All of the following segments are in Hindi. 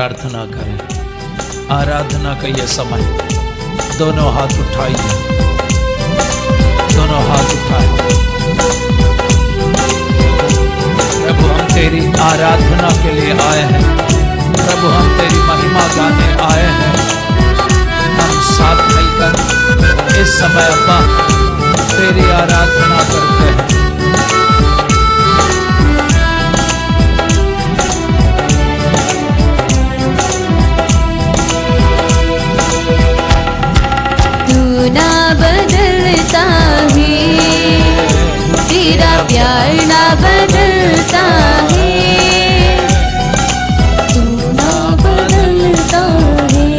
प्रार्थना करें। आराधना का ये समय, दोनों हाथ उठाइए, दोनों हाथ उठाए। प्रभु हम तेरी आराधना के लिए आए हैं, प्रभु हम तेरी महिमा गाने आए हैं। हम साथ मिलकर इस समय अब्बा तेरी आराधना करते हैं। तू ना बदलता है, तेरा प्यार ना बदलता है। तू ना बदलता है,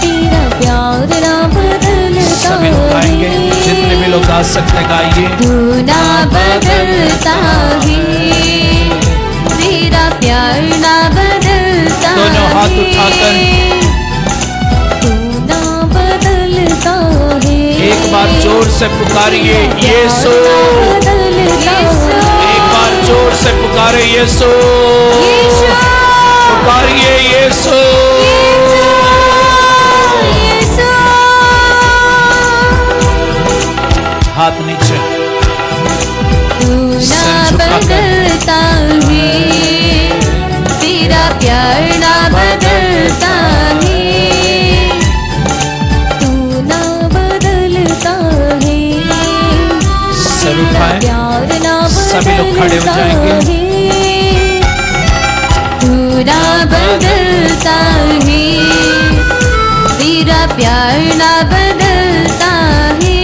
तेरा प्यार ना बदलता सभी लोग गाएंगे, जितने भी लोग गा सकते गाइए। तू ना बदलता है, तेरा प्यार ना बदलता है। दोनों हाथ उठाकर एक बार जोर से पुकारिए यीशु, एक बार जोर से पुकारे यीशु, पुकारिए यीशु। हाथ नीचे, तू ना बदलता है, तेरा प्यार ना बदलता है। सभी लोग खड़े हो जाएंगे। तू ना बदलता है, तेरा प्यार ना बदलता है।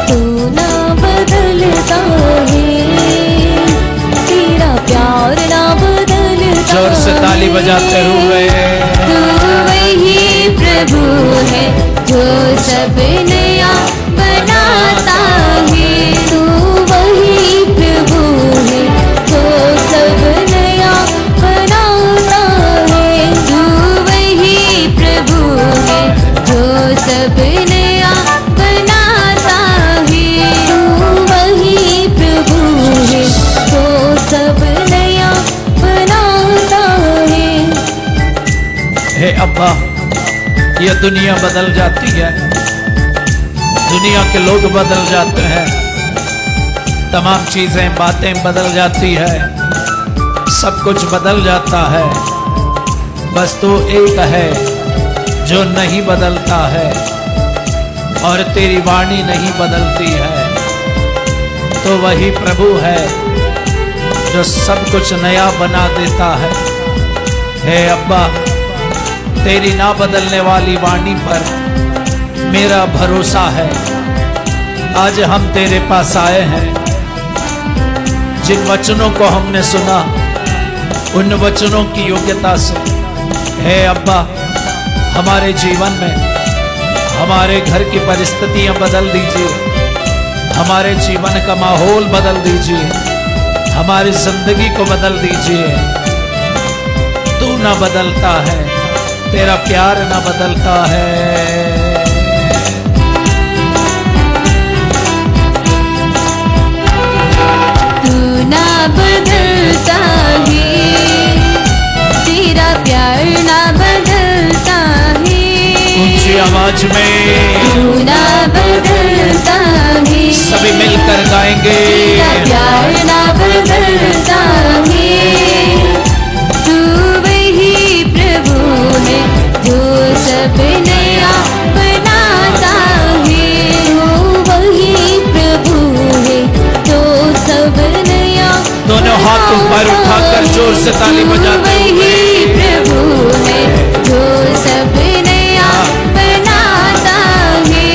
तू ना बदलता है, तेरा प्यार ना बदलता। जोर से ताली बजाते हुए। तू वही प्रभु है जो सब नया बनाता है। तू वही प्रभु है जो सब नया बनाता है। तू वही प्रभु है जो सब नया बनाता है। तू वही प्रभु है जो सब नया बनाता है। हे अब्बा, ये दुनिया बदल जाती है, दुनिया के लोग बदल जाते हैं, तमाम चीजें बातें बदल जाती है, सब कुछ बदल जाता है। बस तू एक है जो नहीं बदलता है और तेरी वाणी नहीं बदलती है। तो वही प्रभु है जो सब कुछ नया बना देता है। हे अब्बा, तेरी ना बदलने वाली वाणी पर मेरा भरोसा है। आज हम तेरे पास आए हैं, जिन वचनों को हमने सुना उन वचनों की योग्यता से हे अब्बा हमारे जीवन में हमारे घर की परिस्थितियां बदल दीजिए, हमारे जीवन का माहौल बदल दीजिए, हमारी जिंदगी को बदल दीजिए। तू ना बदलता है, तेरा प्यार ना बदलता है। ना बदलता है, तेरा प्यार ना बदलता है। ऊंची आवाज में तू ना बदलता है, सभी मिलकर गाएंगे। तेरा प्यार ना बदलता है। तू वही प्रभु है जो सब नया बनाता है। तू वही प्रभु है जो सब दोनों हाथ ऊपर उठाकर जोर से ताली बजाते हुए। प्रभु है जो सब नया बनाता है।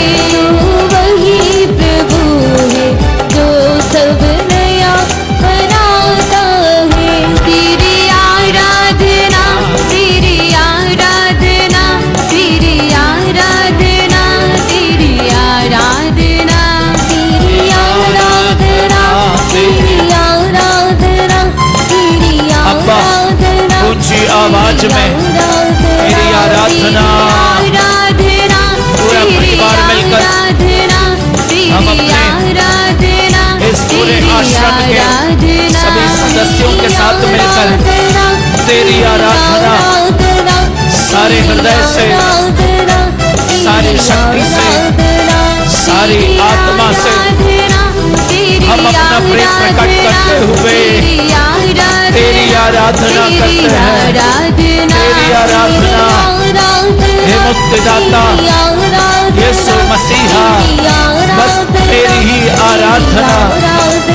वही प्रभु है जो सब नया बनाता है। तेरी आराधना, तेरी आराधना, तेरी आराधना, तेरी आराधना, तेरी आराधना, तेरी आराधना, तेरी आराधना। ऊंची आवाज में तेरी आराधना। पूरा परिवार मिलकर हम अपने इस पूरे आश्रम के सभी सदस्यों के साथ मिलकर हृदय से, सारी शक्ति से, सारी आत्मा से हम अपना प्रेम प्रकट करते हुए तेरी आराधना करते हैं। तेरी आराधना हे मुक्तिदाता यीशु मसीहा, बस तेरी ही आराधना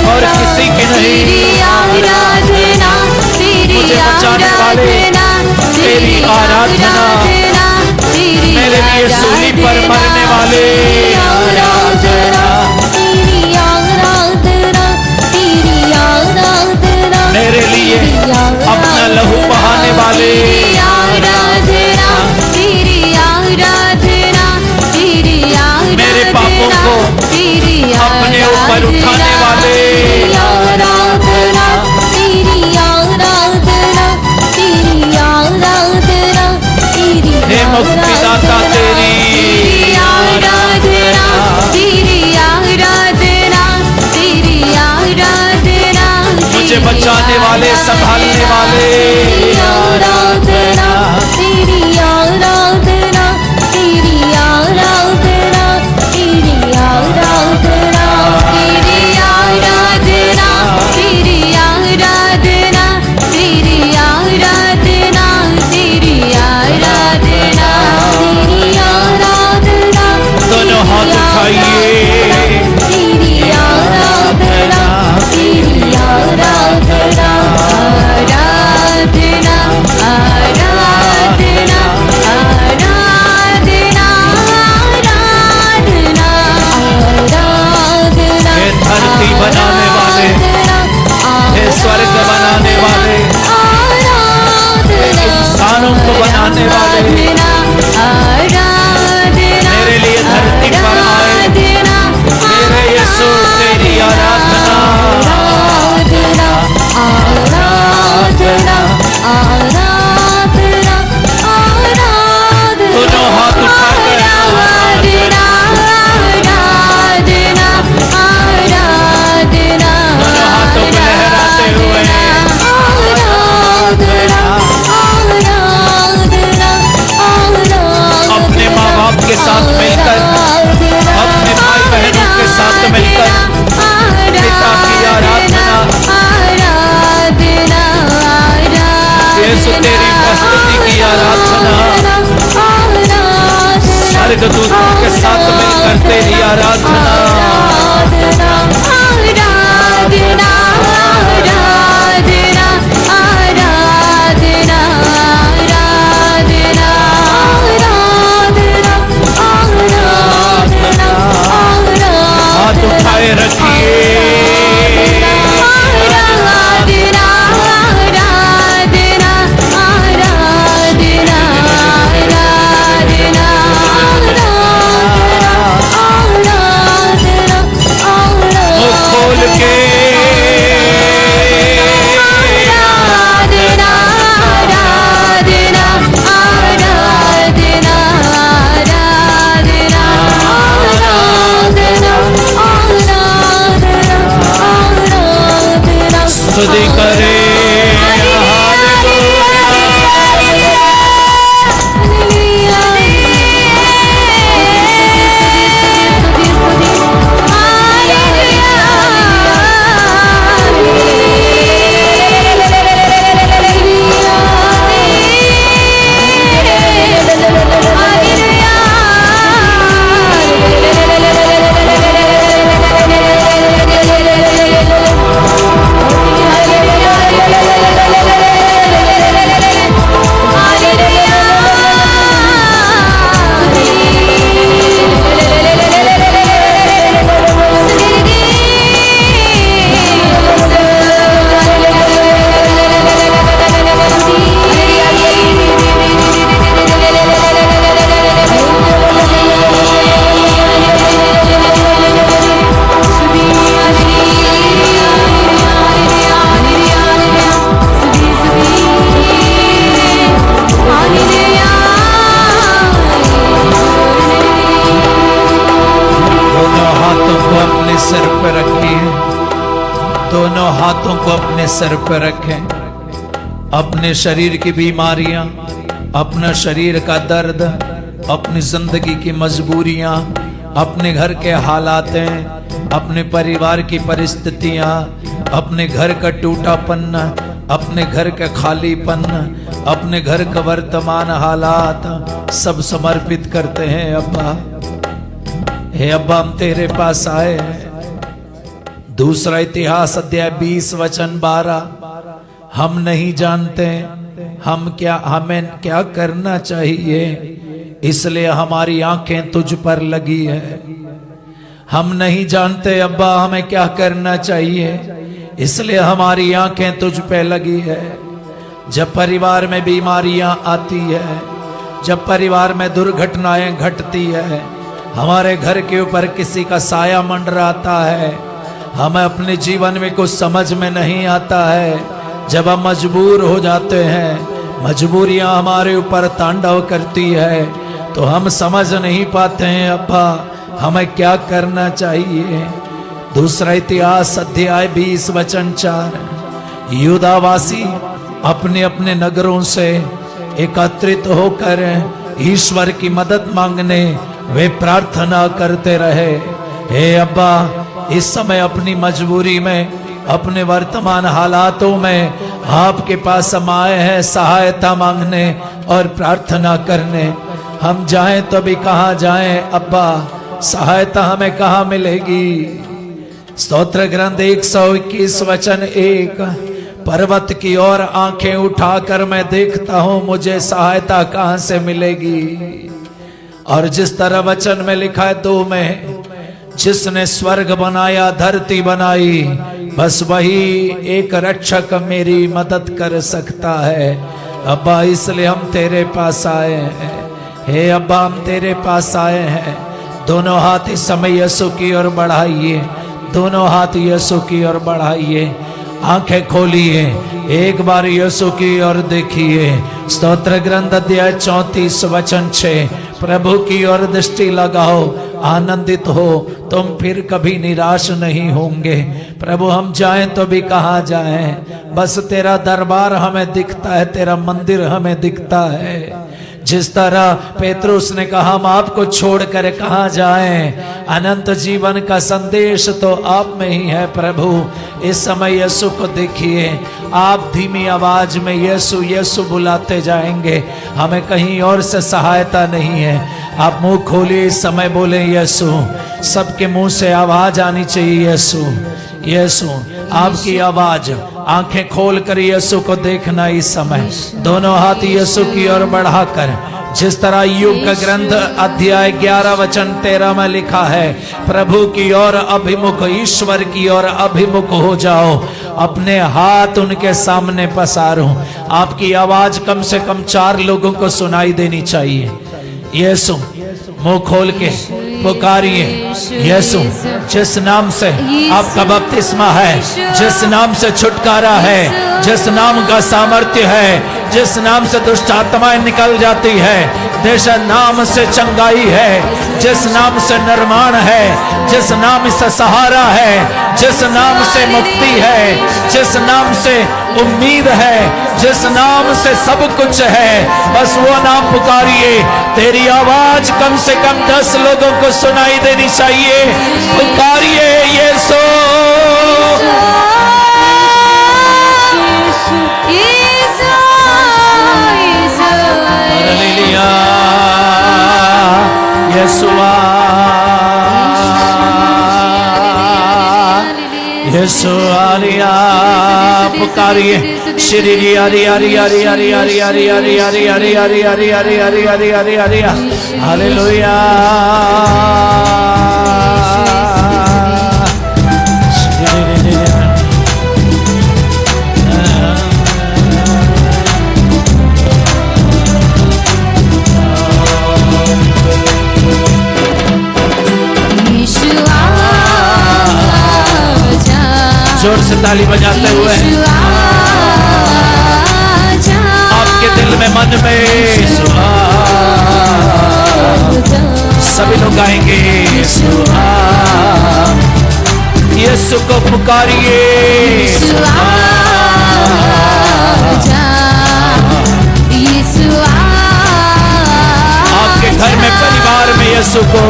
और किसी की नहीं। मुझे बचाने वाले तेरी आराधना, मेरे लिए सूली पर मरने वाले आराधना, मेरे लिए अपना लहू बहाने वाले मेरे पापों को अपने ऊपर उठाने वाले हे मुक्तिदाता तेरी मुझे बचाने वाले, संभालने वाले दोनों हाथ उठाइए। धरती बनाने वाले, हे स्वर्ग बनाने वाले, इंसानों को बनाने वाले, मेरे लिए धरती पर आए मेरे यीशु, तेरी आराधना दोनों हाथ उठाकर अपने माँ बाप के साथ मिलकर, अपने भाई बहनों के साथ मिलकर पिता की आराधना, यीशु तेरी उपस्थिति की आराधना, स्वर्गदूतों के साथ मिलकर तेरी आराधना, हाथ उठाए रखिए। खोल के स्तुति करे। दोनों हाथों को अपने सर पर रखें। अपने शरीर की बीमारियां, अपना शरीर का दर्द, अपनी जिंदगी की मजबूरियां, अपने घर के हालातें, अपने परिवार की परिस्थितियां, अपने घर का टूटापन, अपने घर का खालीपन, अपने घर का वर्तमान हालात सब समर्पित करते हैं अब्बा। हे अब्बा, हम तेरे पास आए हैं। दूसरा इतिहास अध्याय 20 वचन 12। हम नहीं जानते हमें क्या करना चाहिए, इसलिए हमारी आंखें तुझ पर लगी है। हम नहीं जानते अब्बा हमें क्या करना चाहिए, इसलिए हमारी आंखें तुझ पे लगी है। जब परिवार में बीमारियां आती है, जब परिवार में दुर्घटनाएं घटती है, हमारे घर के ऊपर किसी का साया मंडराता है, हमें अपने जीवन में कुछ समझ में नहीं आता है, जब हम मजबूर हो जाते हैं, मजबूरियां हमारे ऊपर तांडव करती है, तो हम समझ नहीं पाते हैं अब्बा हमें क्या करना चाहिए। दूसरा इतिहास अध्याय 20 वचन 4। यूदावासी अपने अपने नगरों से एकत्रित होकर ईश्वर की मदद मांगने वे प्रार्थना करते रहे। हे अब्बा, इस समय अपनी मजबूरी में, अपने वर्तमान हालातों में आपके पास हम आए हैं सहायता मांगने और प्रार्थना करने। हम जाएं तो भी कहाँ जाएं अब्बा, सहायता हमें कहाँ मिलेगी। स्तोत्र ग्रंथ 121 वचन 1। पर्वत की ओर आंखें उठाकर मैं देखता हूं मुझे सहायता कहां से मिलेगी। और जिस तरह वचन में लिखा है 2 में, जिसने स्वर्ग बनाया धरती बनाई, बस वही एक रक्षक मेरी मदद कर सकता है। अब्बा, इसलिए हम तेरे पास आए हैं। हे अब्बा, हम तेरे पास आए हैं। दोनों हाथ इस समय यीशु की ओर बढ़ाइए, दोनों हाथ यीशु की ओर बढ़ाइए, आंखें खोलिए, एक बार यीशु की ओर देखिए। स्तोत्र ग्रंथ अध्याय 34 वचन 6। प्रभु की ओर दृष्टि लगाओ, आनंदित हो, तुम फिर कभी निराश नहीं होंगे। प्रभु, हम जाएं तो भी कहाँ जाएं, बस तेरा दरबार हमें दिखता है, तेरा मंदिर हमें दिखता है। जिस तरह पेतरुस ने कहा हम आपको छोड़कर कहाँ जाएं, अनंत जीवन का संदेश तो आप में ही है। प्रभु, इस समय यीशु को देखिए, आप धीमी आवाज में यीशु यीशु बुलाते जाएंगे, हमें कहीं और से सहायता नहीं है। आप मुंह खोलिए, इस समय बोले यीशु, सबके मुंह से आवाज आनी चाहिए यीशु यीशु। आपकी आवाज, आंखें खोल कर यीशु को देखना इस समय, दोनों हाथ यीशु की ओर बढ़ाकर, जिस तरह यूब का ग्रंथ अध्याय 11 वचन 13 में लिखा है, प्रभु की ओर अभिमुख, ईश्वर की ओर अभिमुख हो जाओ, अपने हाथ उनके सामने पसारो। आपकी आवाज कम से कम 4 लोगों को सुनाई देनी चाहिए। यीशु, मुंह खोल के पुकारिए, यीशु, जिस नाम से आपका बपतिस्मा है, जिस नाम से छुटकारा है, जिस नाम का सामर्थ्य है, जिस नाम से दुष्ट आत्माएं निकल जाती है, जिस नाम से चंगाई है, जिस नाम से निर्माण है, जिस नाम से सहारा है, जिस नाम से मुक्ति है, जिस नाम से उम्मीद है, जिस नाम से सब कुछ है, बस वो नाम पुकारिए। तेरी आवाज कम से कम 10 लोगों को सुनाई देनी चाहिए। पुकारिए यीशु, हालेलुया, यीशुआ, यीशु आलिया, पुकारिए। श्री हरि हरि हरि हरि हरि हरि हरि हरि हरि हरि हरि हरि हरि हरि हरि हरि, हालेलुया। जोर से ताली बजाते हुए आपके दिल में, मन में सभी लोग गाएंगे यीशु को पुकारिए। यीशु यीशु को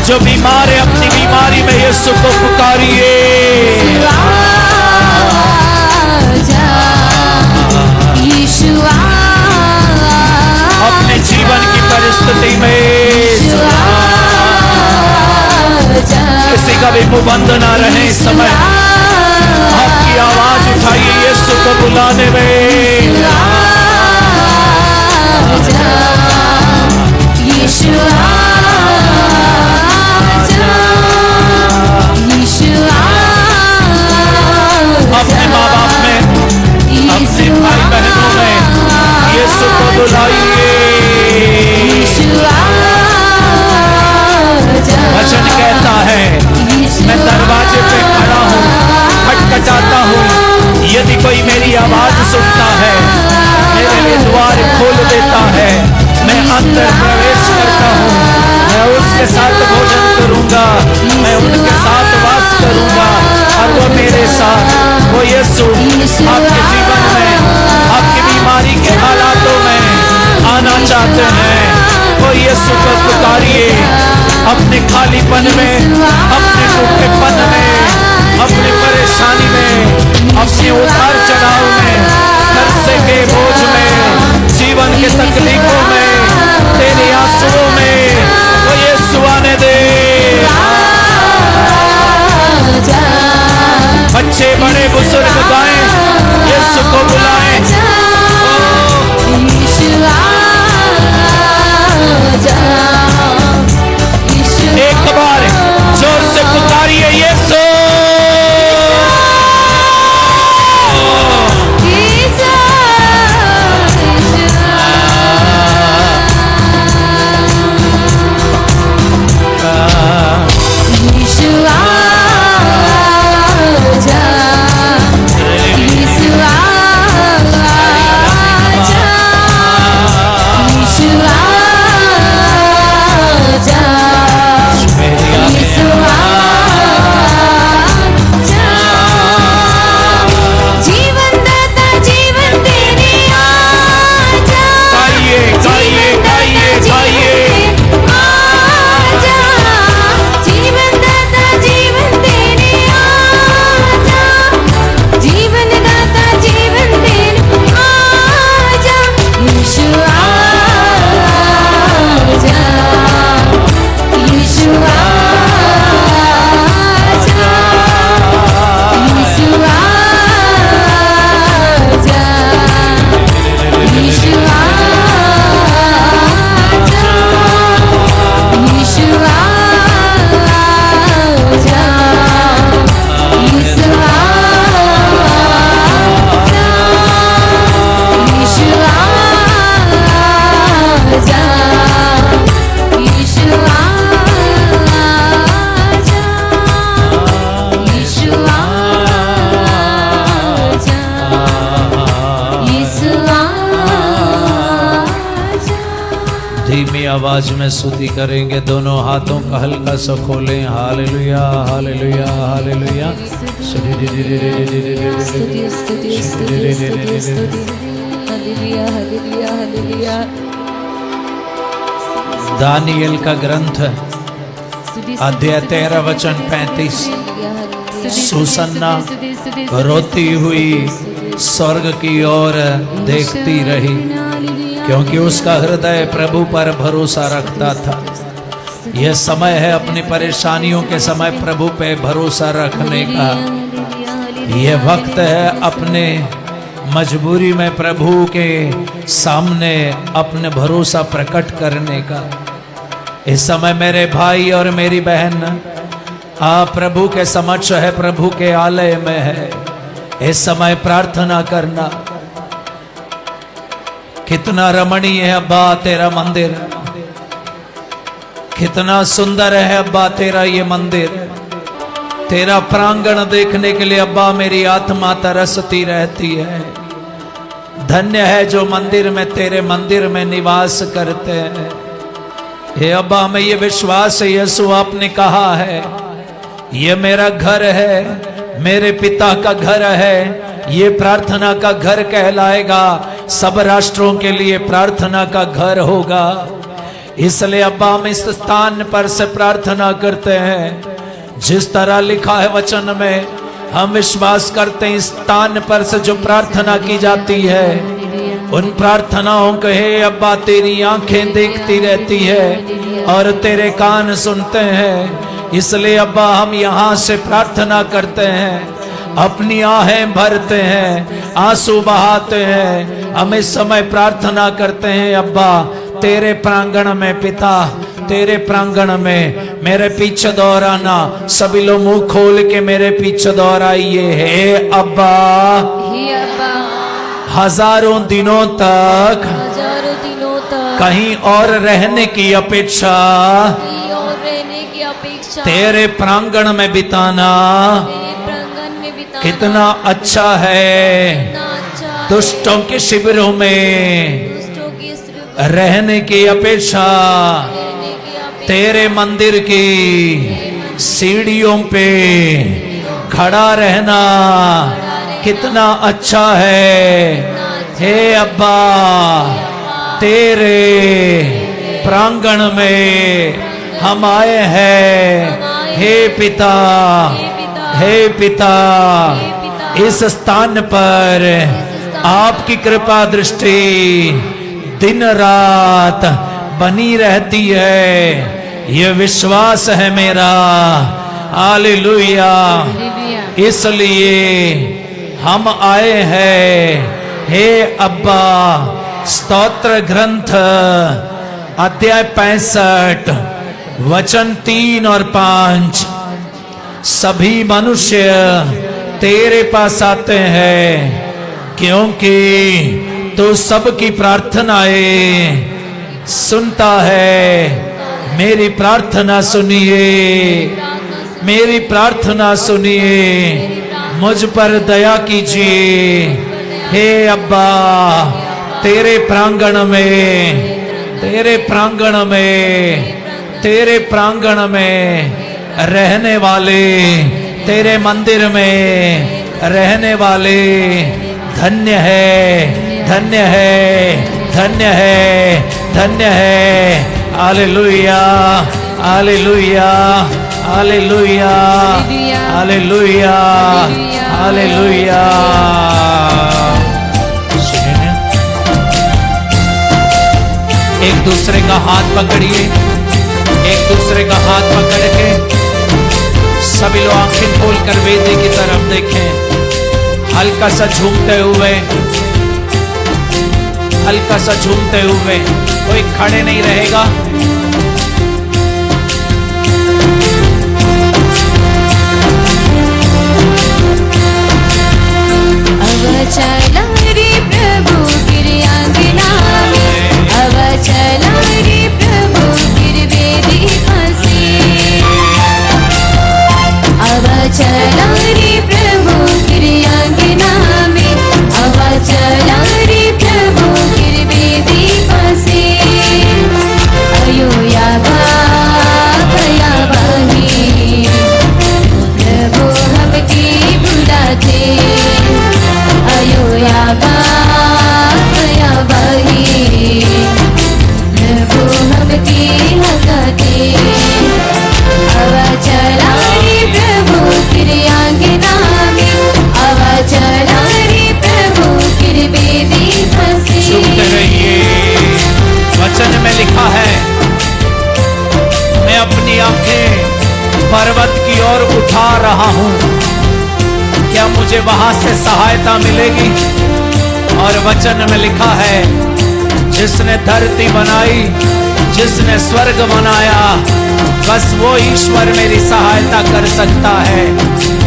जो बीमार है अपनी बीमारी में यीशु को पुकारिए। अपने जीवन की परिस्थिति में किसी का भी मुंह बंद ना रहे इस समय आपकी आवाज उठाइए यीशु को बुलाने में। अपने माँ बाप में अपने भाई बहनों में यीशु को बुलाइए। वचन कहता है मैं दरवाजे पे खड़ा हूँ खटखटाता हूँ, यदि कोई मेरी आवाज सुनता है मेरे लिए द्वार खोल देता है, मैं अंदर प्रवेश करता हूँ, मैं उसके साथ भोजन करूंगा, मैं उनके साथ वास करूंगा और वो मेरे साथ। वो यीशु आपके जीवन में आपकी बीमारी के हालातों में आना चाहते हैं। वो यीशु को पुकारिए अपने खालीपन में, अपने टूटेपन में, अपनी परेशानी में, अपने उतार चढ़ाव में, कर्जे के बोझ में, जीवन के तकलीफों में, तेरे आंसुओं में वो यीशु आने दे। बच्चे बड़े बुजुर्ग गाएं यीशु को बुलाएं। एक बार जोर से पुकारिए यीशु। आवाज में स्तुति करेंगे, दोनों हाथों का हल्का सा खोलें। Hallelujah hallelujah hallelujah. दानियल का ग्रंथ अध्याय 13 वचन 35। सुसन्ना रोती हुई स्वर्ग की ओर देखती रही क्योंकि उसका हृदय प्रभु पर भरोसा रखता था। यह समय है अपनी परेशानियों के समय प्रभु पे भरोसा रखने का। यह वक्त है अपने मजबूरी में प्रभु के सामने अपने भरोसा प्रकट करने का। इस समय मेरे भाई और मेरी बहन आप प्रभु के समक्ष है, प्रभु के आलय में है। इस समय प्रार्थना करना। कितना रमणीय है अब्बा तेरा मंदिर, कितना सुंदर है अब्बा तेरा ये मंदिर। तेरा प्रांगण देखने के लिए अब्बा मेरी आत्मा तरसती रहती है। धन्य है जो मंदिर में तेरे मंदिर में निवास करते हैं। हे अब्बा हमें ये विश्वास है यीशु आपने कहा है ये मेरा घर है, मेरे पिता का घर है, ये प्रार्थना का घर कहलाएगा, सब राष्ट्रों के लिए प्रार्थना का घर होगा। इसलिए अब्बा हम इस स्थान पर से प्रार्थना करते हैं, जिस तरह लिखा है वचन में, हम विश्वास करते हैं इस स्थान पर से जो प्रार्थना की जाती है, उन प्रार्थनाओं को हे अब्बा तेरी आंखें देखती रहती है और तेरे कान सुनते हैं। इसलिए अब्बा हम यहाँ से प्रार्थना करते हैं, अपनी आहें भरते हैं, आंसू बहाते हैं, हम इस समय प्रार्थना करते हैं अब्बा तेरे प्रांगण में। पिता तेरे प्रांगण में मेरे पीछे दोहराना, सभी लोग मुंह खोल के मेरे पीछे दोहराइए, हे अब्बा हजारों दिनों तक कहीं और रहने की अपेक्षा तेरे प्रांगण में बिताना कितना अच्छा है। दुष्टों के शिविरों में रहने की अपेक्षा तेरे मंदिर की सीढ़ियों पे खड़ा रहना कितना अच्छा है। हे अब्बा तेरे प्रांगण में हम आए हैं। हे पिता, हे पिता, इस स्थान पर आपकी कृपा दृष्टि दिन रात बनी रहती है, ये विश्वास है मेरा। हालेलुया। इसलिए हम आए हैं। हे अब्बा स्तोत्र ग्रंथ अध्याय 65 वचन 3 और 5, सभी मनुष्य तेरे पास आते हैं क्योंकि तू सबकी प्रार्थनाएं सुनता है। मेरी प्रार्थना सुनिए, मेरी प्रार्थना सुनिए, मुझ पर दया कीजिए। हे अब्बा तेरे प्रांगण में, तेरे प्रांगण में, तेरे प्रांगण में रहने वाले, तेरे मंदिर में रहने वाले धन्य है, धन्य है, धन्य है, धन्य है। Hallelujah, hallelujah, hallelujah, hallelujah, hallelujah. एक दूसरे का हाथ पकड़िए, एक दूसरे का हाथ पकड़ के सभी लोग आंखें खोलकर वेदी की तरफ देखें। हल्का सा झूमते हुए, हल्का सा झूमते हुए, कोई खड़े नहीं रहेगा। अब चला रे प्रभु गिरयांगना में, अब चला रे प्रभु गिरवेदी फंसी, अब चला रे प्रभु गिरयांगना में, अब चला रे प्रभु गिरवेदी फंसी। अयो याबा कया बही प्रभु हमकी बुलाते, अयो याबा कया बही प्रभु हमकी हकाते। अब चला रे प्रभु गिरयांगना में, अब चला रे प्रभु गिरवेदी फंसी। झूमते रहिए। वचन में लिखा है, मैं अपनी आंखें पर्वत की ओर उठा रहा हूं, क्या मुझे वहां से सहायता मिलेगी? और वचन में लिखा है, जिसने धरती बनाई, जिसने स्वर्ग बनाया, बस वो ईश्वर मेरी सहायता कर सकता है।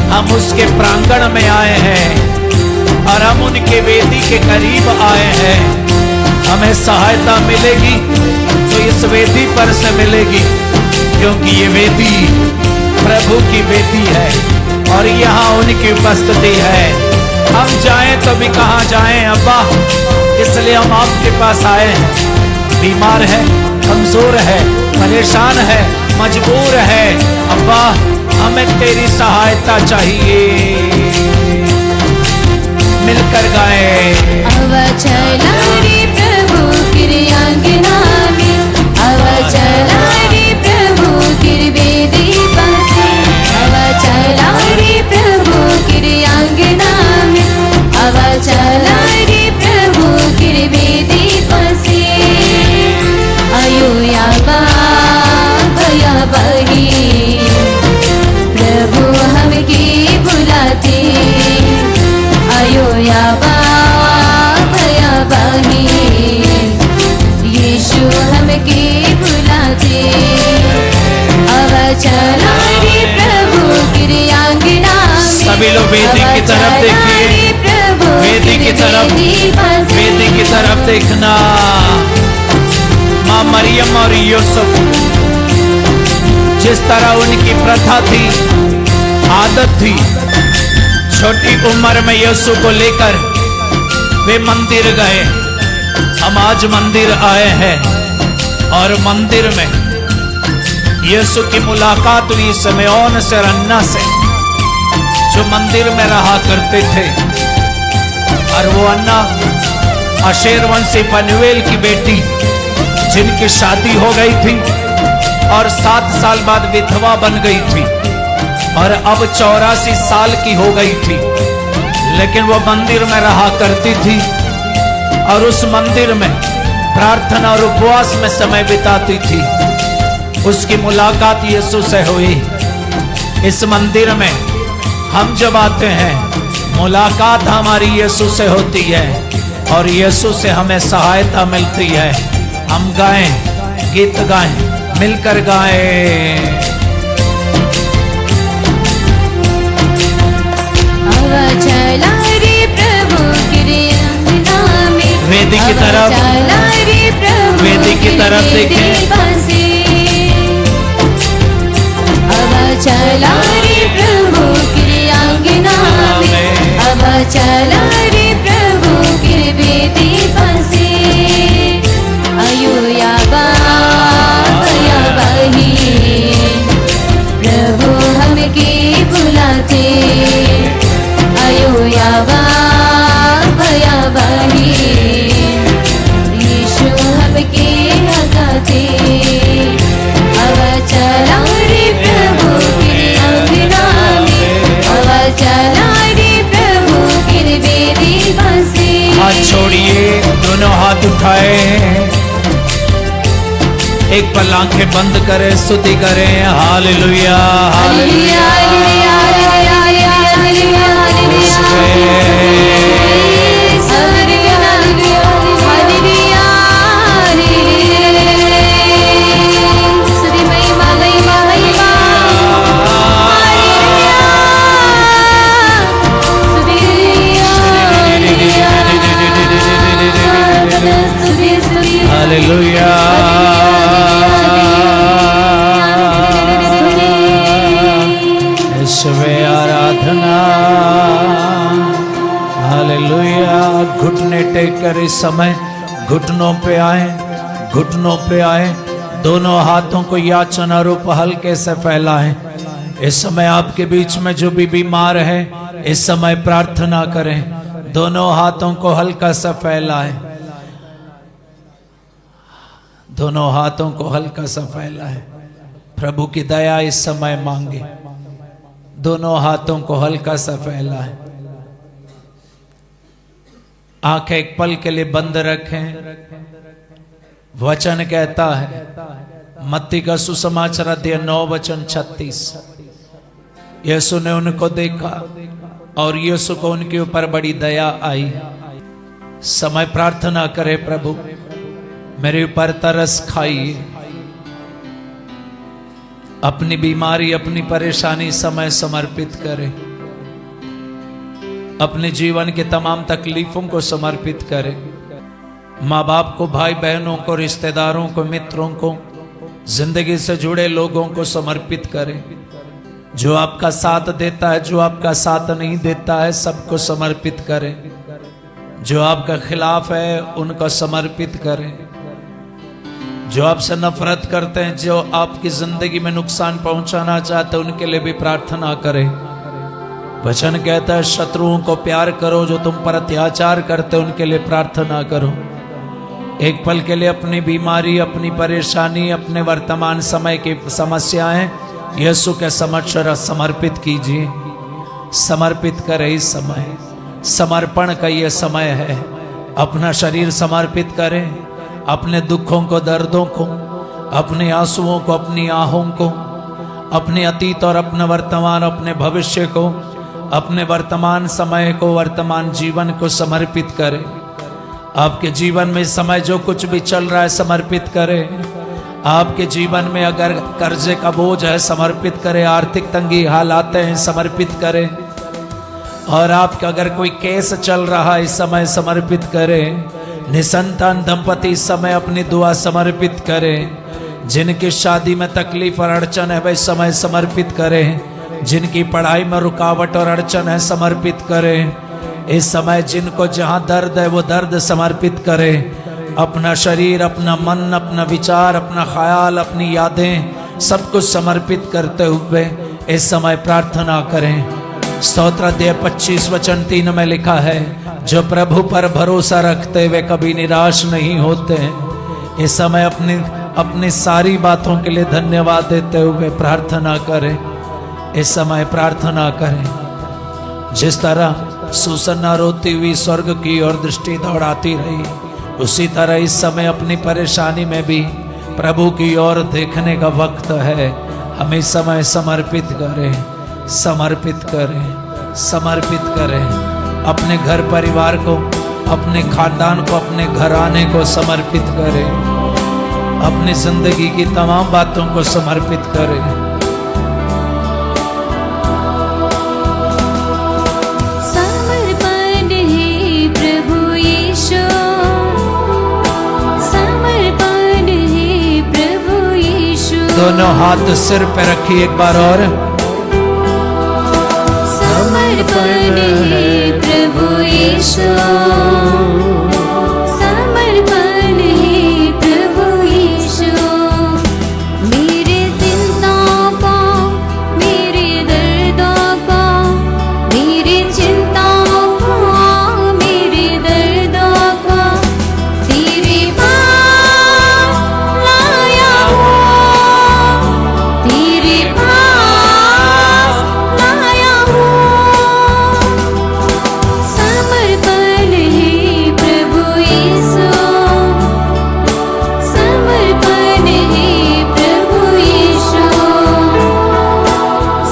हम उसके प्रांगण में आए हैं और हम उनके वेदी के करीब आए हैं। हमें सहायता मिलेगी तो इस वेदी पर से मिलेगी, क्योंकि ये वेदी प्रभु की वेदी है और यहाँ उनकी उपस्थिति है। हम जाएं तो भी कहाँ जाएं अब्बा, इसलिए हम आपके पास आए हैं। बीमार है, कमजोर है, परेशान है, मजबूर है, अब्बा हमें तेरी सहायता चाहिए। मिलकर गाएं। आवा चला रे प्रभु गिरियांगना में, आवा चला रे प्रभु गिरवेदी पासे, आवा चला रे प्रभु गिरियांगना में, आवा चला रे प्रभु गिरवेदी पासे। आयो यावा भया बही प्रभु हमके बुलाते, आयो यावा भया बही यीशु हमके बुलाते। आवा चला रे प्रभु गिरियांगना में, सभी लोग वेदी की तरफ देखिए, वेदी की तरफ, वेदी की तरफ देखना। माँ मरियम और यूसुफ, जिस तरह उनकी प्रथा थी, आदत थी, छोटी उम्र में यीशु को लेकर वे मंदिर गए। हम आज मंदिर आए हैं और मंदिर में यीशु की मुलाकात हुई सिमयोन से, रन्ना से, जो मंदिर में रहा करते थे। और वो अन्ना आशेर वंशी पनवेल की बेटी, जिनकी शादी हो गई थी और 7 साल बाद विधवा बन गई थी और अब 84 साल की हो गई थी, लेकिन वो मंदिर में रहा करती थी और उस मंदिर में प्रार्थना और उपवास में समय बिताती थी। उसकी मुलाकात यीशु से हुई। इस मंदिर में हम जब आते हैं, मुलाकात हमारी यीशु से होती है और यीशु से हमें सहायता मिलती है। हम गाएं, गीत गाएं, मिलकर गाएं। आवा चला रे प्रभु गिरियांगना में, वेदी की तरफ, चला रे प्रभु वेदी की तरफ देखें। आवा चला रे प्रभु गिरियांगना में, आवा चला रे प्रभु गिरवेदी पासे। आयो यावा भया बही प्रभु हमके बुलाते, आयो यावा भया बही यीशु हमके लगाते। आवा चला रे प्रभु गिरियांगना में, आवा चला रे प्रभु गिरवेदी पासे। हाथ छोड़िए, दोनों हाथ उठाए, एक पल आंखें बंद करें, स्तुति करें। Hallelujah, hallelujah, hallelujah, hallelujah, hallelujah, स्तुति महिमा, महिमा, महिमा, हालेलुया। ईश्वर आराधना। हालेलुया। घुटने टेक कर इस समय घुटनों पे आए, घुटनों पे आए, दोनों हाथों को याचना रूप हल्के से फैलाएं। इस समय आपके बीच में जो भी बीमार है, इस समय प्रार्थना करें। दोनों हाथों को हल्का सा फैलाएं, दोनों हाथों को हल्का सा फैलाएं। प्रभु की दया इस समय मांगे। दोनों हाथों को हल्का सा फैलाएं। आंखें एक पल के लिए बंद रखें। वचन कहता है, मत्ती का सुसमाचार अध्याय 9:36, यीशु ने उनको देखा और यीशु को उनके ऊपर बड़ी दया आई। समय प्रार्थना करे, प्रभु मेरे ऊपर तरस खाइए। अपनी बीमारी, अपनी परेशानी समय समर्पित करें। अपने जीवन के तमाम तकलीफों को समर्पित करें। माँ बाप को, भाई बहनों को, रिश्तेदारों को, मित्रों को, जिंदगी से जुड़े लोगों को समर्पित करें। जो आपका साथ देता है, जो आपका साथ नहीं देता है, सबको समर्पित करें। जो आपका खिलाफ है, उनको समर्पित करें। जो आपसे नफरत करते हैं, जो आपकी जिंदगी में नुकसान पहुंचाना चाहते हैं, उनके लिए भी प्रार्थना करें। वचन कहता है शत्रुओं को प्यार करो, जो तुम पर अत्याचार करते उनके लिए प्रार्थना करो। एक पल के लिए अपनी बीमारी, अपनी परेशानी, अपने वर्तमान समय की समस्याएं यीशु के समक्ष समर्पित कीजिए। समर्पित करें इस समय, समर्पण का ये समय है। अपना शरीर समर्पित करें, अपने दुखों को, दर्दों को, अपने आंसुओं को, अपनी आहों को, अपने अतीत और अपना वर्तमान, अपने भविष्य को, अपने वर्तमान समय को, वर्तमान जीवन को समर्पित करें। आपके जीवन में इस समय जो कुछ भी चल रहा है समर्पित करें। आपके जीवन में अगर कर्जे का बोझ है समर्पित करें, आर्थिक तंगी हालात हैं समर्पित करें, और आपका अगर कोई केस चल रहा है इस समय समर्पित करें। निसंतान दंपति इस समय अपनी दुआ समर्पित करें। जिनकी शादी में तकलीफ और अड़चन है वह समय समर्पित करें। जिनकी पढ़ाई में रुकावट और अड़चन है समर्पित करें। इस समय जिनको जहां दर्द है वो दर्द समर्पित करें। अपना शरीर, अपना मन, अपना विचार, अपना ख्याल, अपनी यादें सब कुछ समर्पित करते हुए इस समय प्रार्थना करें। स्तोत्र अध्याय 25 वचन 3 में लिखा है, जो प्रभु पर भरोसा रखते हुए कभी निराश नहीं होते। इस समय अपनी सारी बातों के लिए धन्यवाद देते हुए प्रार्थना करें। इस समय प्रार्थना करें। जिस तरह सुसन्ना रोती हुई स्वर्ग की ओर दृष्टि दौड़ाती रही, उसी तरह इस समय अपनी परेशानी में भी प्रभु की ओर देखने का वक्त है। हम इस समय समर्पित करें, समर्पित करें, समर्पित करें। अपने घर परिवार को, अपने खानदान को, अपने घराने को समर्पित करें। अपनी जिंदगी की तमाम बातों को समर्पित करें। समर्पण है प्रभु यीशु, समर्पण है प्रभु यीशु। दोनों हाथ सिर पे रखिए एक बार और। समर्पण है प्रभु यीशु, समर्पण है प्रभु यीशु। मेरे चिंताओं को, मेरे दर्दों को, मेरी चिंताओं को, मेरे दर्दों को तेरे पास लाया हूँ, तेरे पास लाया हूँ। समर्पण है प्रभु यीशु, समर्पण है प्रभु यीशु,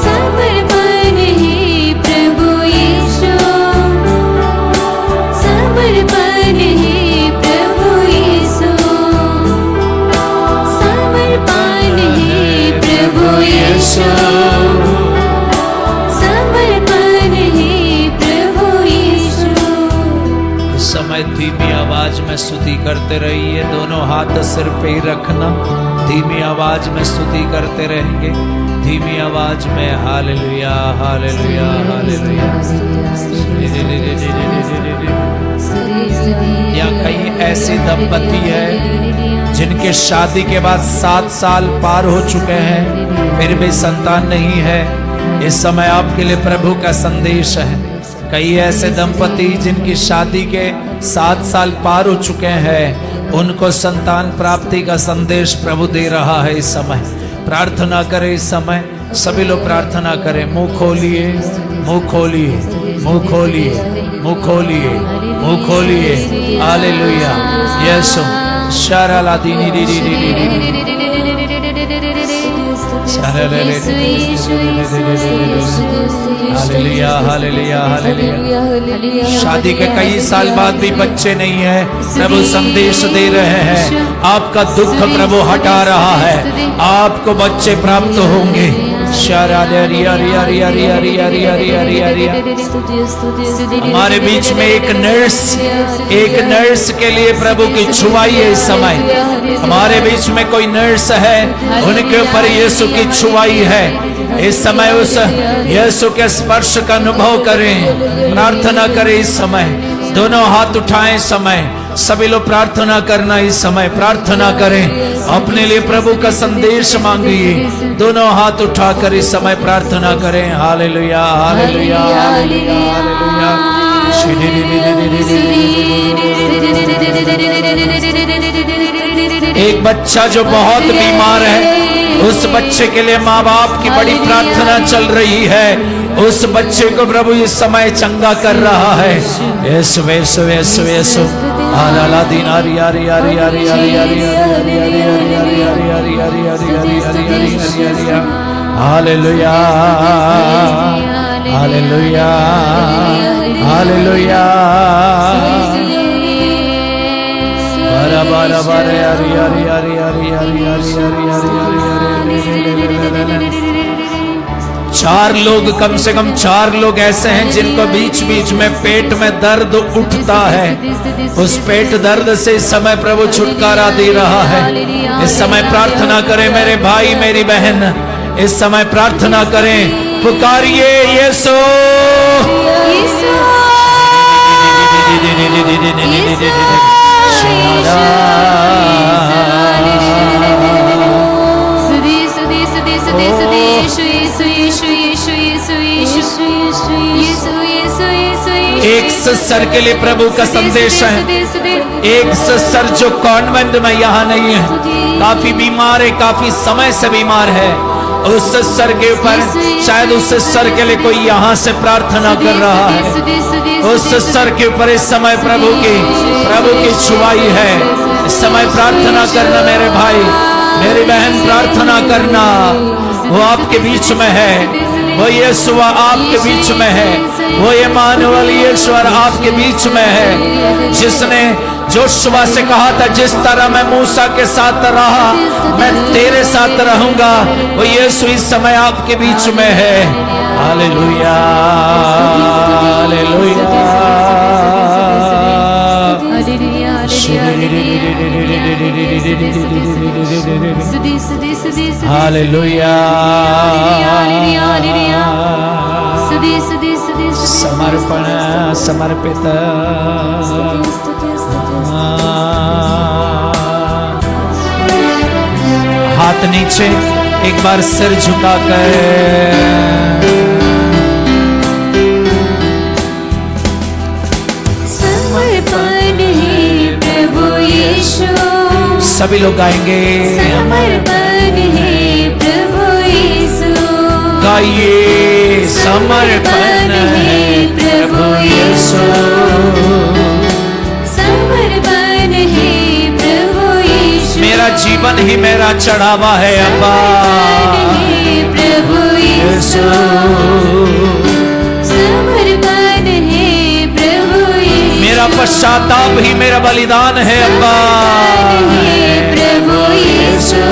समर्पण है प्रभु यीशु, समर्पण है प्रभु यीशु, समर्पण है प्रभु यीशु, समर्पण है प्रभु यीशु। इस समय धीमी आवाज में स्तुति करते रहिए। दोनों हाथ सिर पे ही रखना। धीमी आवाज में स्तुति करते रहेंगे। धीमी आवाज में हालेलुया, हालेलुया, हालेलुया। या कई ऐसी दंपति है जिनके शादी के बाद 7 साल पार हो चुके हैं, फिर भी संतान नहीं है। इस समय आपके लिए प्रभु का संदेश है। कई ऐसे दंपति जिनकी शादी के 7 साल पार हो चुके हैं, उनको संतान प्राप्ति का संदेश प्रभु दे रहा है। इस समय प्रार्थना करें। इस समय सभी लोग प्रार्थना करें। मुंह खोलिए, मुंह खोलिए, मुंह खोलिए, मुंह खोलिए, मुंह खोलिए। हालेलुया। यीशु शराला दीनी दी दी दी दी दी। Hallelujah, hallelujah, hallelujah. शादी के कई साल बाद भी बच्चे नहीं है, प्रभु संदेश दे रहे हैं। आपका दुख प्रभु हटा रहा है, आपको बच्चे प्राप्त होंगे। हमारे बीच में एक नर्स के लिए प्रभु की छुआई है। इस समय हमारे बीच में कोई नर्स है, उनके ऊपर यीशु की छुआई है। इस समय उस यीशु के स्पर्श का अनुभव करें, प्रार्थना करें। इस समय दोनों हाथ उठाएं। समय सभी लोग प्रार्थना करना। इस समय प्रार्थना करें। अपने लिए प्रभु का संदेश मांगिए। दोनों हाथ उठाकर इस समय प्रार्थना करें। Hallelujah hallelujah hallelujah hallelujah. एक बच्चा जो बहुत बीमार है, उस बच्चे के लिए माँ बाप की बड़ी प्रार्थना चल रही है। उस बच्चे को प्रभु इस समय चंगा कर रहा है। यीशु यीशु यीशु यीशु आला दीन आरी आरी आरी आरी आरी आरी आरी आरी आरी आरी आरी आरी आरी आरी आरी आरी आरी आरी। Hallelujah hallelujah hallelujah. बारा बारा बारे आरी आरी आरी आरी आरी आरी आरी आरी आरी। चार लोग, कम से कम 4 लोग ऐसे हैं जिनको बीच बीच में पेट में दर्द उठता है। उस पेट दर्द से इस समय प्रभु छुटकारा दे रहा है। इस समय प्रार्थना करें मेरे भाई मेरी बहन, इस समय प्रार्थना करें, पुकारिए यीशु एक सिस्टर के लिए प्रभु का संदेश है। एक सिस्टर जो कॉन्वेंट में यहाँ नहीं है, काफी बीमार है, काफी समय से बीमार है। उस सिस्टर के ऊपर, शायद उस सिस्टर के लिए कोई यहाँ से प्रार्थना कर रहा है। उस सिस्टर के ऊपर इस समय प्रभु की छुआई है। इस समय प्रार्थना करना मेरे भाई मेरी बहन, प्रार्थना करना। वो आपके बीच में है, वो यीशु आपके बीच में है, वो इम्मानुएल ईश्वर आपके बीच में है। जिसने जोशुआ से कहा था, जिस तरह मैं मूसा के साथ रहा मैं तेरे साथ रहूंगा, वो यीशु इस समय आपके बीच में है। Hallelujah hallelujah hallelujah. समर्पण समर्पित। हाथ नीचे, एक बार सिर झुकाकर समर्पण है प्रभु यीशु। सभी लोग गाएंगे। समर्पण है प्रभु यीशु। गाइए, समर्पण है प्रभु यीशु। समर्पण है प्रभु यीशु। मेरा जीवन ही मेरा चढ़ावा है अब्बा प्रभु यीशु। समर्पण है प्रभु यीशु। मेरा पश्चाताप ही मेरा बलिदान है अब्बा प्रभु यीशु।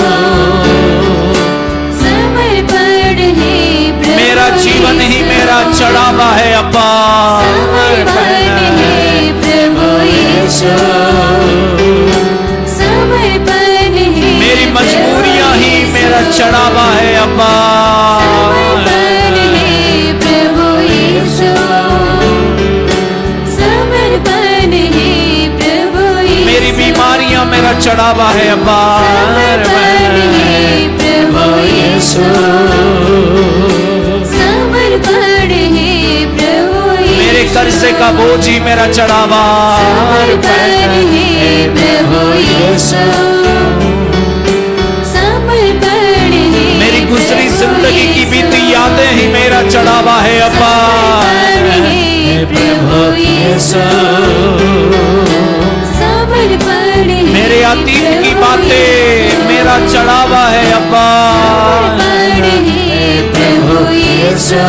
समर्पण है मेरा जीवन ही मेरा चढ़ावा है अब्बा। समर्पण है प्रभु यीशु। समर्पण है मेरी मजबूरियां ही मेरा चढ़ावा है अब्बा। समर्पण है प्रभु यीशु। समर्पण है प्रभु यीशु। मेरी बीमारियां मेरा चढ़ावा है अब्बा। समर्पण है प्रभु यीशु। समर्पण है प्रभु यीशु। मेरे कर्जे का बोझ ही मेरा चढ़ावा। समर्पण है प्रभु यीशु। समर्पण है मेरी गुजरी जिंदगी की बीती यादें ही मेरा चढ़ावा है अब्बा प्रभु यीशु। समर्पण है मेरे अतीत की बातें मेरा चढ़ावा है अब्बा प्रभु यीशु।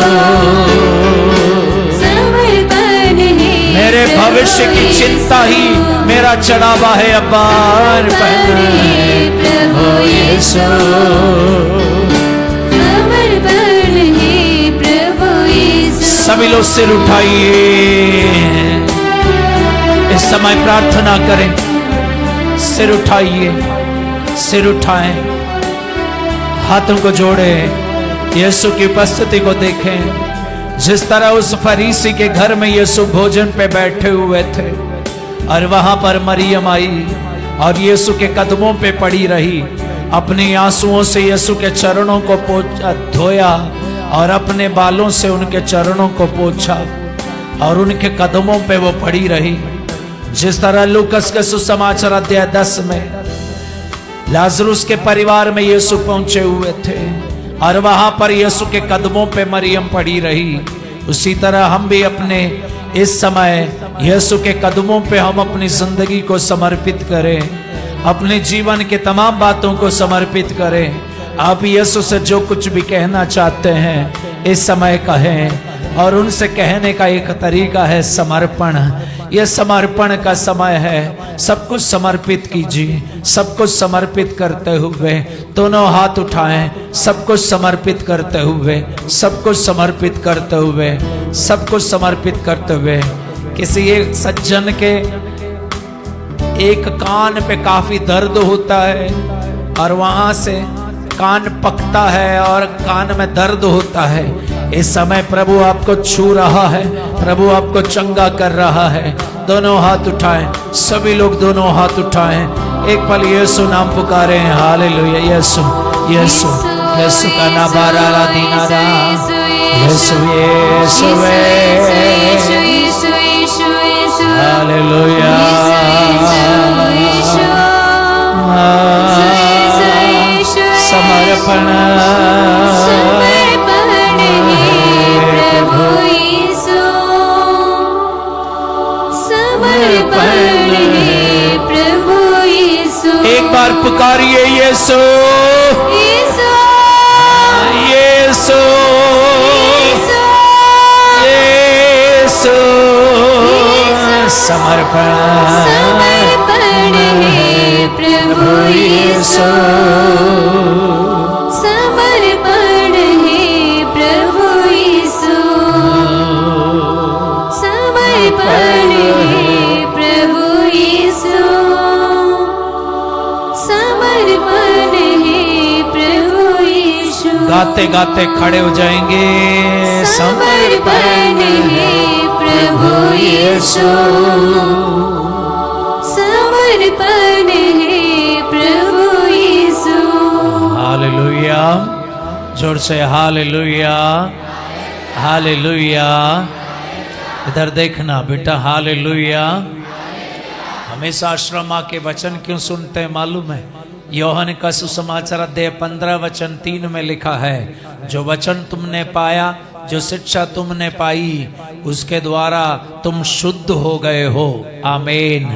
समर्पण है मेरे भविष्य की चिंता ही मेरा चढ़ावा है अब्बा प्रभु यीशु। समर्पण है प्रभु यीशु। सभी लोग सिर उठाइए, इस समय प्रार्थना करें। सिर उठाइए, सिर उठाएं, हाथों को जोड़े, यीशु की उपस्थिति को देखें। जिस तरह उस फरीसी के घर में यीशु भोजन पे बैठे हुए थे और वहां पर मरियम आई और यीशु के कदमों पे पड़ी रही, अपने आंसुओं से यीशु के चरणों को धोया और अपने बालों से उनके चरणों को पोंछा और उनके कदमों पे वो पड़ी रही। जिस तरह लूकस के सुसमाचार अध्याय 10 में लाजरुस के परिवार में यीशु पहुंचे हुए थे और वहां पर यीशु के कदमों पे मरियम पड़ी रही, उसी तरह हम भी अपने इस समय यीशु के कदमों पे हम अपनी जिंदगी को समर्पित करें, अपने जीवन के तमाम बातों को समर्पित करें। आप यीशु से जो कुछ भी कहना चाहते हैं इस समय कहें, और उनसे कहने का एक तरीका है समर्पण। यह समर्पण का समय है, सब कुछ समर्पित कीजिए। सब कुछ समर्पित करते हुए दोनों हाथ उठाएं, सब कुछ समर्पित करते हुए, सब कुछ समर्पित करते हुए, सब कुछ समर्पित करते हुए। किसी एक सज्जन के एक कान पे काफी दर्द होता है और वहां से कान पकता है और कान में दर्द होता है। इस समय प्रभु आपको छू रहा है, प्रभु आपको चंगा कर रहा है। दोनों हाथ उठाएं, सभी लोग दोनों हाथ उठाएं, एक पल यीशु नाम पुकारे। हालेलुया, यीशु यीशु यीशु का नाबारा ला दीना रा, यीशु यीशु हालेलुया। समर्पण समर्पण है प्रभु यीशु, समर्पण है प्रभु यीशु। एक बार पुकारिए यीशु यीशु यीशु यीशु। समर्पण समर्पण है प्रभु यीशु, समर्पण है प्रभु यीशु, समर्पण है प्रभु यीशु, समर्पण है प्रभु यीशु। गाते गाते खड़े हो जाएंगे। समर्पण है प्रभु यीशु, समर्पण है प्रभु यीशु। हालेलुया, जोर से हालेलुया हालेलुया। इधर देखना बेटा, हालेलुया। हमेशा आश्रम माँ के वचन क्यों सुनते हैं मालूम है? योहन का सुसमाचार अध्याय 15 वचन 3 में लिखा है, जो वचन तुमने पाया, जो शिक्षा तुमने पाई, उसके द्वारा तुम शुद्ध हो गए हो। आमीन।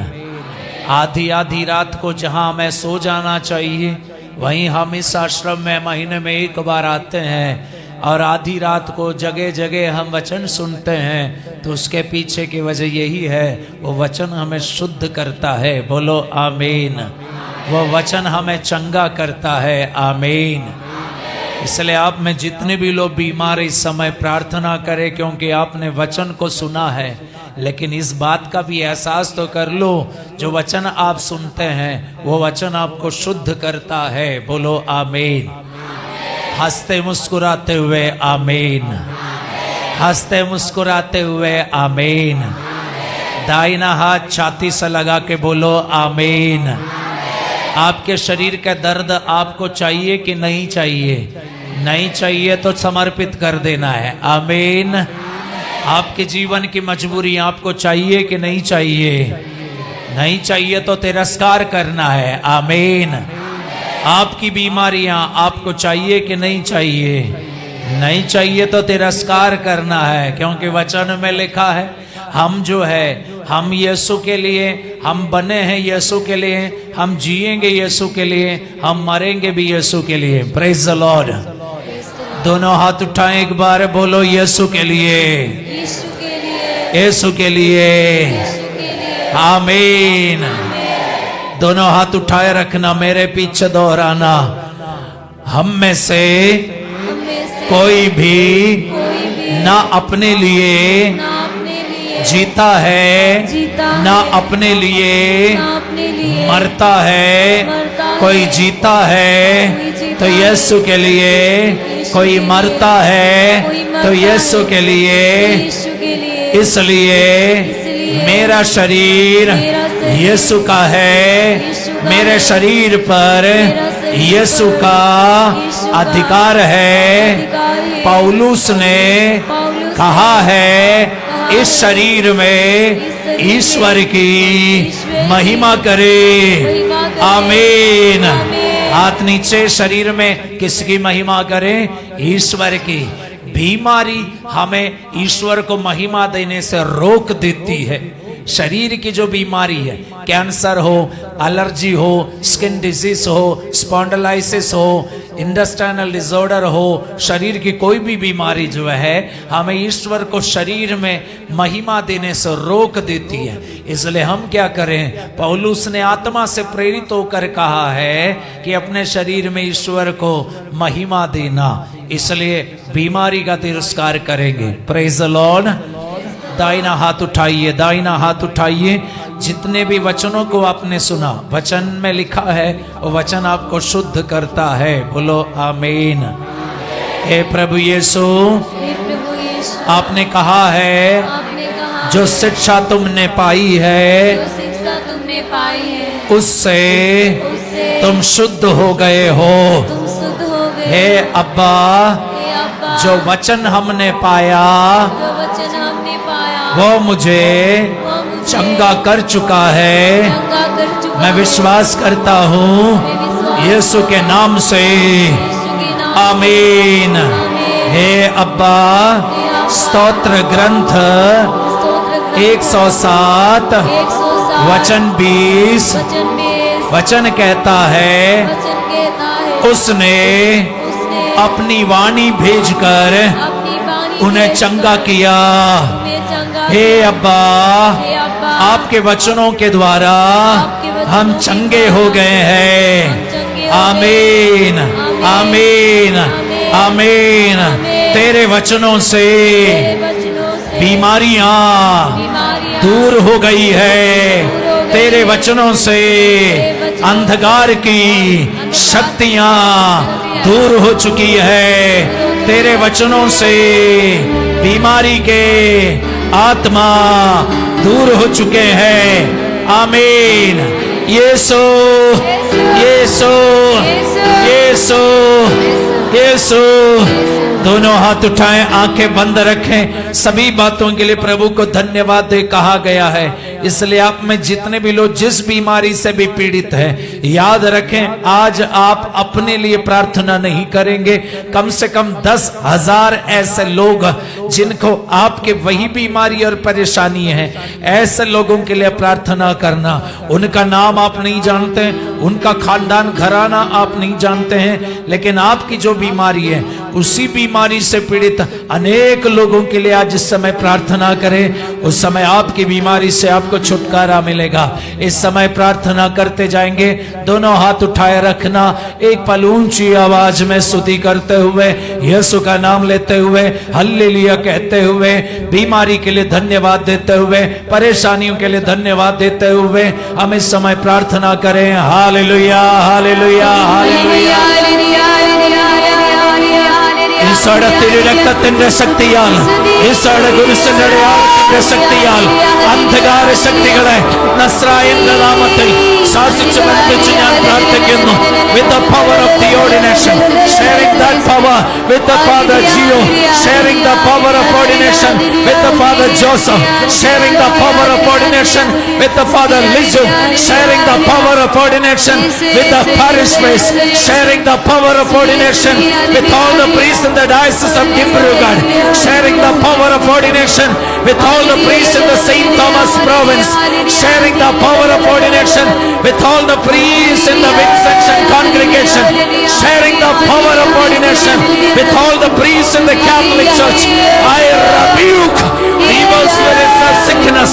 आधी आधी रात को जहां हमें सो जाना चाहिए, वहीं हम इस आश्रम में महीने में एक बार आते हैं और आधी रात को जगह जगह हम वचन सुनते हैं। तो उसके पीछे की वजह यही है, वो वचन हमें शुद्ध करता है। बोलो आमीन। वो वचन हमें चंगा करता है। आमीन। इसलिए आप में जितने भी लोग बीमार इस समय प्रार्थना करें, क्योंकि आपने वचन को सुना है। लेकिन इस बात का भी एहसास तो कर लो, जो वचन आप सुनते हैं वो वचन आपको शुद्ध करता है। बोलो आमीन। हंसते मुस्कुराते हुए आमीन, हंसते मुस्कुराते हुए आमीन। दाहिना हाथ छाती से लगा के बोलो आमीन। आपके शरीर का दर्द आपको चाहिए कि नहीं चाहिए? नहीं चाहिए तो समर्पित कर देना है। आमीन। आपके जीवन की मजबूरी आपको चाहिए कि नहीं चाहिए? नहीं चाहिए तो तिरस्कार करना है। आमीन। आपकी बीमारियां आपको चाहिए कि नहीं चाहिए? नहीं चाहिए तो तिरस्कार करना है, क्योंकि वचन में लिखा है, हम जो है हम यीशु के लिए, हम बने हैं यीशु के लिए, हम जिएंगे यीशु के लिए, हम मरेंगे भी यीशु के लिए। Praise the Lord. दोनों हाथ उठाएं, एक बार बोलो यीशु के लिए, यीशु के लिए, यीशु के लिए। आमीन। दोनों हाथ उठाए रखना, मेरे पीछे दोहराना। हम में से कोई भी ना अपने लिए जीता है, ना अपने लिए मरता है। कोई जीता है तो यीशु के लिए, कोई मरता है तो यीशु के लिए। इसलिए मेरा शरीर यीशु का है मेरे शरीर पर यीशु का अधिकार है। पौलुस ने कहा है इस शरीर में ईश्वर की महिमा करे। आमीन। हाथ नीचे। शरीर में किसकी महिमा करें? ईश्वर की। बीमारी हमें ईश्वर को महिमा देने से रोक देती है। शरीर की जो बीमारी है, कैंसर हो, एलर्जी हो, स्किन डिजीज हो, स्पॉन्डिलाइसिस हो, इंटेस्टाइनल डिसऑर्डर हो, शरीर की कोई भी बीमारी जो है हमें ईश्वर को शरीर में महिमा देने से रोक देती है। इसलिए हम क्या करें? पौलुस ने आत्मा से प्रेरित होकर कहा है कि अपने शरीर में ईश्वर को महिमा देना। इसलिए बीमारी का तिरस्कार करेंगे। Praise the Lord. दाहिना हाथ उठाइए, दाहिना हाथ उठाइए। जितने भी वचनों को आपने सुना, वचन में लिखा है वो वचन आपको शुद्ध करता है। बोलो आमीन। हे प्रभु यीशु, आपने कहा है जो शिक्षा तुमने पाई है उससे तुम शुद्ध हो गए हो। हे अब्बा, जो वचन हमने पाया वो मुझे चंगा कर चुका है। मैं विश्वास करता हूँ यीशु के नाम से। आमीन। हे अब्बा, स्तोत्र ग्रंथ 107 वचन 20 वचन कहता है उसने अपनी वाणी भेजकर उन्हें चंगा किया। हे अब्बा, आपके वचनों के द्वारा हम चंगे हो गए हैं। आमीन, आमीन, आमीन। तेरे वचनों से बीमारियां दूर हो गई है। तेरे वचनों से अंधकार की शक्तियां दूर हो चुकी है। तेरे वचनों से बीमारी के आत्मा दूर हो चुके हैं। आमीन। यीशु, यीशु, यीशु, यीशु। दोनों हाथ उठाएं, आंखें बंद रखें। सभी बातों के लिए प्रभु को धन्यवाद दे कहा गया है। इसलिए आप में जितने भी लोग जिस बीमारी से भी पीड़ित हैं, याद रखें आज आप अपने लिए प्रार्थना नहीं करेंगे। कम से कम 10,000 ऐसे लोग जिनको आपके वही बीमारी और परेशानी है, ऐसे लोगों के लिए प्रार्थना करना। उनका नाम आप नहीं जानते, उनका खानदान घराना आप नहीं जानते हैं, लेकिन आपकी जो बीमारी है उसी बीमारी से पीड़ित अनेक लोगों के लिए आज इस समय प्रार्थना करें। उस समय आपकी बीमारी से आपको छुटकारा मिलेगा। इस समय प्रार्थना करते जाएंगे। दोनों हाथ उठाए रखना। एक पल ऊंची आवाज में स्तुति करते हुए, यीशु का नाम लेते हुए, हल्लेलुया कहते हुए, बीमारी के लिए धन्यवाद देते हुए, परेशानियों के लिए धन्यवाद देते हुए हम इस समय प्रार्थना करें। Hallelujah, hallelujah, hallelujah. ഈശോയുടെ രക്തത്തിന്റെ ശക്തിയാൽ, ഈശോയുടെ കുരിശിന്റെ അടയാളത്തിന്റെ ശക്തിയാൽ അന്ധകാര ശക്തികളെ നസ്രായന്റെ നാമത്തിൽ ശാസിച്ചു ബന്ധിച്ച് ഞാൻ പ്രാർത്ഥിക്കുന്നു. With the power of the ordination, sharing that power with the Father Gio, sharing the power of ordination with the Father Joseph, sharing the power of ordination with the Father Lizu, sharing the power of ordination with the parish priest, sharing the power of ordination with all the priests in the diocese of Dibrugad, sharing the power of ordination with all the priests in the St. Thomas province, sharing the power of ordination with all the priests in the Vincentian congregation, sharing the power of ordination with all the priests in the Catholic Church. I rebuke evil spirits of sickness,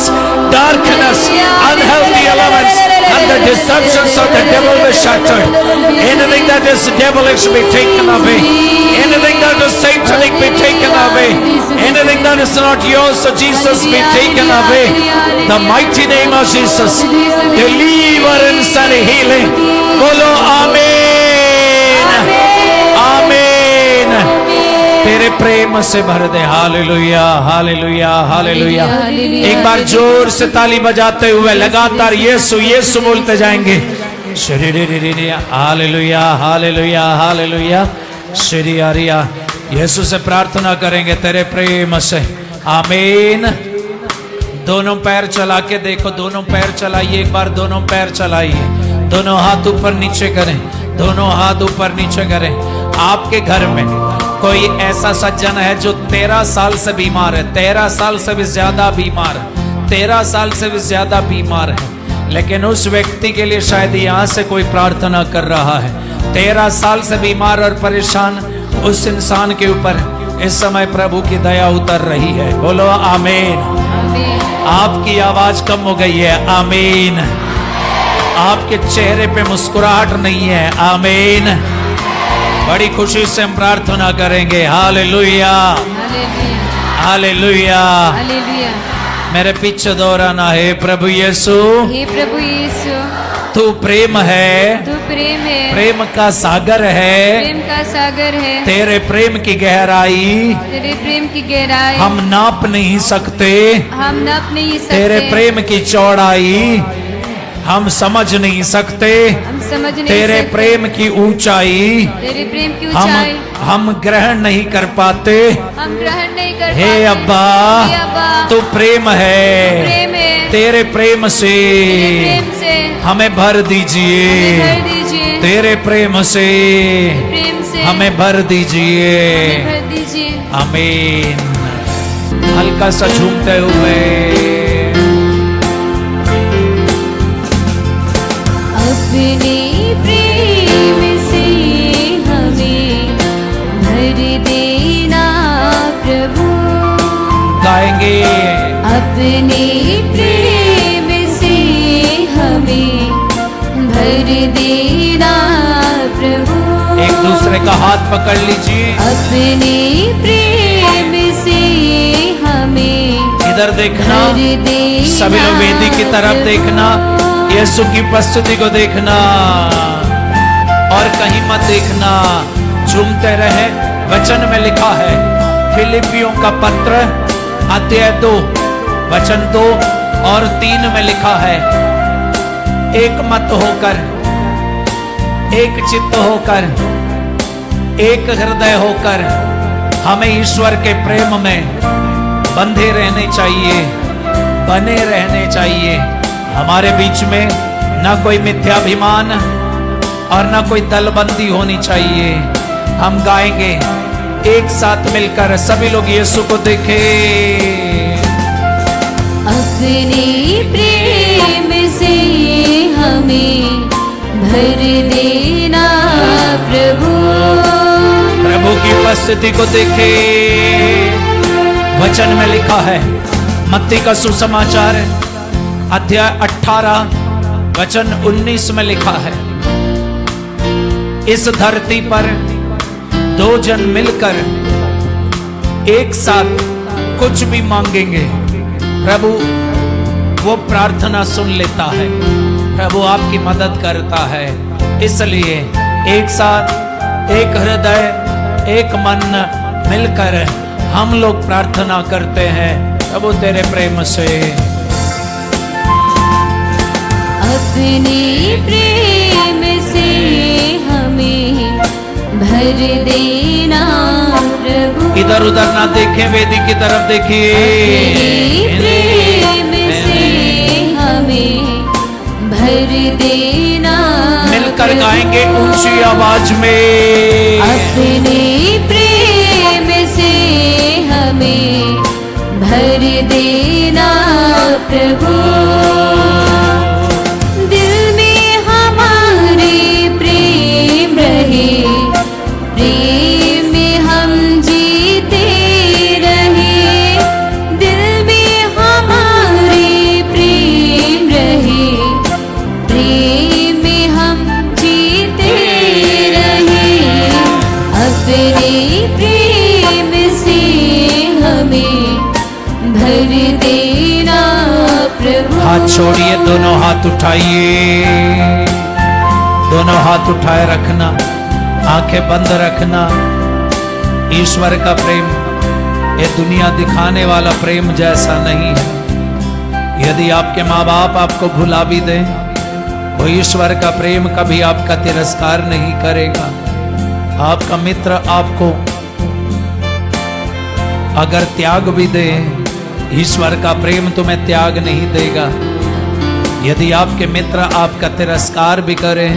darkness, unhealthy elements, and the deceptions of the devil be shattered. Anything that is devilish be taken away. Anything that is satanic be taken away. Anything that is not yours, so Jesus, be taken away. The mighty name of Jesus, deliverance and healing. Bolo Amen, Amen. तेरे प्रेम से भर दे। Hallelujah, hallelujah, hallelujah. एक बार जोर से ताली बजाते हुए लगातार यीशु यीशु बोलते जाएंगे। Hallelujah hallelujah hallelujah. श्री आरिया यीशु से प्रार्थना करेंगे तेरे प्रेम से। आमीन। दोनों पैर चला के देखो, दोनों पैर चलाइए, एक बार दोनों पैर चलाइए, दोनों हाथ ऊपर नीचे करें, दोनों हाथ ऊपर नीचे करें। आपके घर में कोई ऐसा सज्जन है जो 13 साल से बीमार है, 13 साल से भी ज्यादा बीमार है, 13 साल से भी ज्यादा बीमार है, लेकिन उस व्यक्ति के लिए शायद यहाँ से कोई प्रार्थना कर रहा है। 13 साल से बीमार और परेशान उस इंसान के ऊपर इस समय प्रभु की दया उतर रही है। बोलो आमीन। आपकी आवाज कम हो गई है। आमीन। आपके चेहरे पे मुस्कुराहट नहीं है। आमीन। बड़ी खुशी से हम प्रार्थना करेंगे। Hallelujah hallelujah. मेरे पीछे दोहराना है, प्रभु यीशु, हे प्रभु यीशु, तू प्रेम है, तू प्रेम है, प्रेम का सागर है, प्रेम का सागर है। तेरे प्रेम की गहराई तेरे प्रेम की गहराई हम नाप नहीं सकते, हम नाप नहीं सकते। तेरे प्रेम की चौड़ाई हम समझ नहीं सकते, हम समझ नहीं तेरे सकते। प्रेम की ऊंचाई तेरे प्रेम की ऊंचाई हम ग्रहण नहीं कर पाते। हम ग्रहण नहीं कर हे पाते। अब्बा, हे अब्बा, तू प्रेम है, प्रेम है। तेरे प्रेम से तेरे प्रेम से हमें भर हमें दीजिए, भर दीजिए। तेरे प्रेम से प्रेम से हमें भर दीजिए। हमें भर दीजिए। आमीन। हल्का सा झूमते हुए अपने प्रेम से हमें भर देना प्रभु, गाएंगे। अपने प्रेम से हमें भर देना प्रभु। एक दूसरे का हाथ पकड़ लीजिए। अपने प्रेम से हमें इधर देखना, भर देना सभी लोग वेदी की तरफ देखना, यीशु की उपस्थिति को देखना और कहीं मत देखना, झूमते रहे। वचन में लिखा है, फिलिपियों का पत्र अध्याय 2 वचन 2 और 3 में लिखा है, एक मत होकर, एक चित्त होकर, एक हृदय होकर हमें ईश्वर के प्रेम में बंधे रहने चाहिए, बने रहने चाहिए। हमारे बीच में ना कोई मिथ्याभिमान और ना कोई दलबंदी होनी चाहिए। हम गाएंगे एक साथ मिलकर, सभी लोग यीशु को देखें। अपने प्रेम से हमें भर देना प्रभु, प्रभु की उपस्थिति को देखें। वचन में लिखा है, मत्ती का सुसमाचार अध्याय 18 वचन 19 में लिखा है, इस धरती पर 2 जन मिलकर एक साथ कुछ भी मांगेंगे, प्रभु वो प्रार्थना सुन लेता है, प्रभु आपकी मदद करता है। इसलिए एक साथ, एक हृदय, एक मन मिलकर हम लोग प्रार्थना करते हैं, प्रभु तेरे प्रेम से। अपने प्रेम से हमें भर देना प्रभु, इधर उधर ना देखें, वेदी की तरफ देखिए। प्रेम से हमें भर देना, मिलकर गाएंगे ऊंची आवाज में। अपने प्रेम से हमें भर देना प्रभु, दिल में हमारे प्रेम रहे, प्रेम में हम जीते रहे, दिल में हमारे प्रेम रहे, प्रेम में हम जीते रहे, अपने प्रेम से हमें भर देना प्रभु। हाथ छोड़िए, दोनों हाथ उठाइए, दोनों हाथ उठाए रखना, आंखें बंद रखना। ईश्वर का प्रेम ये दुनिया दिखाने वाला प्रेम जैसा नहीं है। यदि आपके माँ बाप आपको भुला भी दें, तो ईश्वर का प्रेम कभी आपका तिरस्कार नहीं करेगा। आपका मित्र आपको अगर त्याग भी दे, ईश्वर का प्रेम तुम्हें त्याग नहीं देगा। यदि आपके मित्र आपका तिरस्कार भी करें,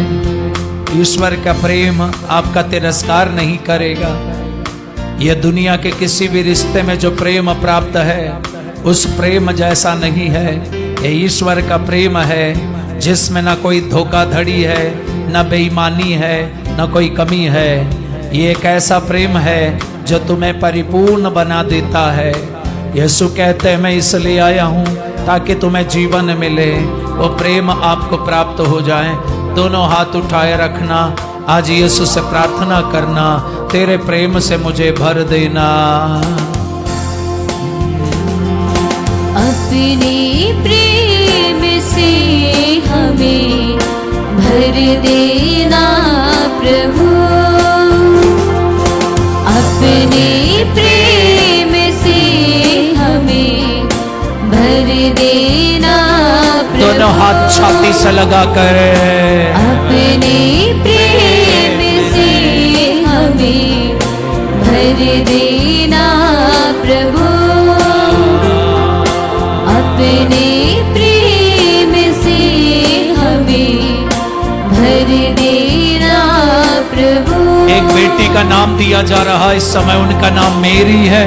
ईश्वर का प्रेम आपका तिरस्कार नहीं करेगा। यह दुनिया के किसी भी रिश्ते में जो प्रेम प्राप्त है, उस प्रेम जैसा नहीं है। यह ईश्वर का प्रेम है जिसमें ना कोई धोखाधड़ी है, ना बेईमानी है, ना कोई कमी है। ये एक ऐसा प्रेम है जो तुम्हें परिपूर्ण बना देता है। यीशु कहते हैं मैं इसलिए आया हूँ ताकि तुम्हें जीवन मिले, वो प्रेम आपको प्राप्त हो जाए। दोनों हाथ उठाए रखना, आज यीशु से प्रार्थना करना, तेरे प्रेम से मुझे भर देना। अपने प्रेम से हमें भर देना प्रभु, अपने प्रेम से हमें भर देना प्रभु। दोनों हाथ छाती से लगा कर, अपने प्रेम से हमें भर देना प्रभु, अपने प्रेम से हमें भर देना प्रभु। एक बेटी का नाम दिया जा रहा है इस समय, उनका नाम मेरी है।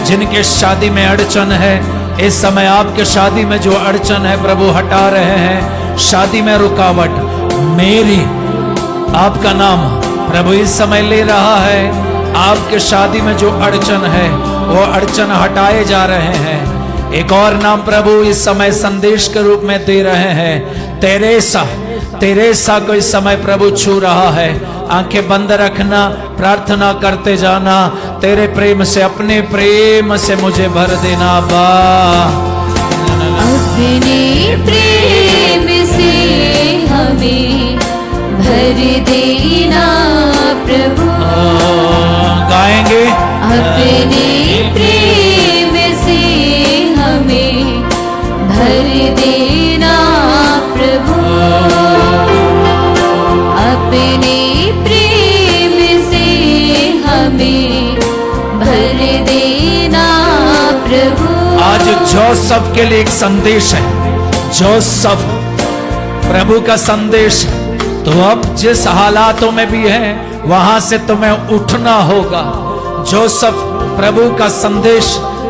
जिनके शादी में अड़चन है, इस समय आपके शादी में जो अड़चन है प्रभु हटा रहे हैं। शादी में रुकावट, मेरी आपका नाम प्रभु इस समय ले रहा है। आपके शादी में जो अड़चन है, वो अड़चन हटाए जा रहे हैं। एक और नाम प्रभु इस समय संदेश के रूप में दे रहे हैं, तेरेसा। तेरेसा को इस समय प्रभु छू रहा है। आंखें बंद रखना, प्रार्थना करते जाना, तेरे प्रेम से, अपने प्रेम से मुझे भर देना बा। अपने प्रेम से हमें भर देना प्रभु, गाएंगे। अपने प्रेम से हमें भर देना प्रभु, अपने प्रेम से हमें भर देना प्रभु। आज जोसेफ के लिए एक संदेश है, जोसेफ प्रभु का संदेश। तो अब जिस हालातों में भी है, वहां से तुम्हें उठना होगा। जोसेफ प्रभु का संदेश,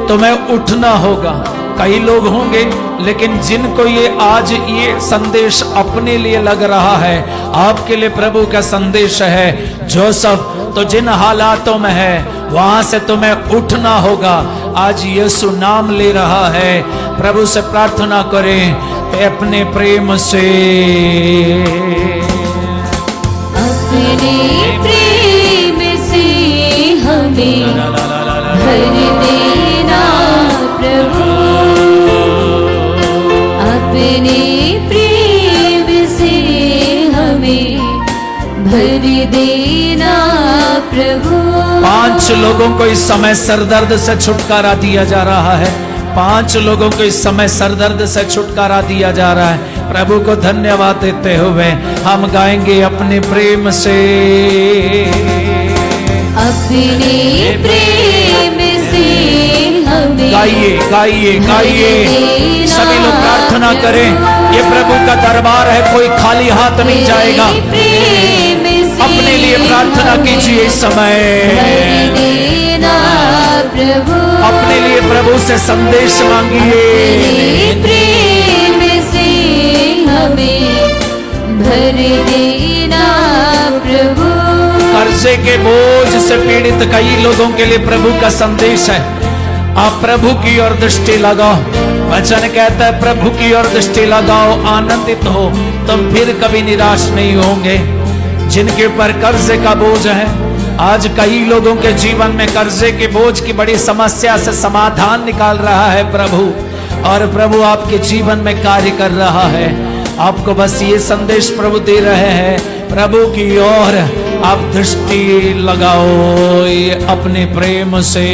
तुम्हें उठना होगा। कई लोग होंगे लेकिन जिनको ये आज ये संदेश अपने लिए लग रहा है, आपके लिए प्रभु का संदेश है। जोसेफ तो जिन हालातों में है, वहां से तुम्हें उठना होगा। आज यीशु नाम ले रहा है। प्रभु से प्रार्थना करें, अपने प्रेम से, अपने प्रेम से हमें भर देना प्रभु, अपने प्रेम से हमें भर देना प्रभु। 5 लोगों को इस समय सरदर्द से छुटकारा दिया जा रहा है। 5 लोगों को इस समय सरदर्द से छुटकारा दिया जा रहा है। प्रभु को धन्यवाद देते हुए हम गाएंगे, अपने प्रेम से, अपने प्रेम से हमें। गाइए गाइए गाइए, सभी लोग प्रार्थना करें। ये प्रभु का दरबार है, कोई खाली हाथ नहीं जाएगा। अपने लिए प्रार्थना कीजिए इस समय, अपने लिए प्रभु से संदेश मांगिए। प्रेम से हमें भर देना प्रभु। कर्जे के बोझ से पीड़ित कई लोगों के लिए प्रभु का संदेश है, आप प्रभु की ओर दृष्टि लगाओ। वचन कहता है प्रभु की ओर दृष्टि लगाओ, आनंदित हो, तुम फिर कभी निराश नहीं होंगे। जिनके ऊपर कर्जे का बोझ है, आज कई लोगों के जीवन में कर्जे के बोझ की बड़ी समस्या से समाधान निकाल रहा है प्रभु, और प्रभु आपके जीवन में कार्य कर रहा है। आपको बस ये संदेश प्रभु दे रहे हैं, प्रभु की ओर आप दृष्टि लगाओ अपने प्रेम से।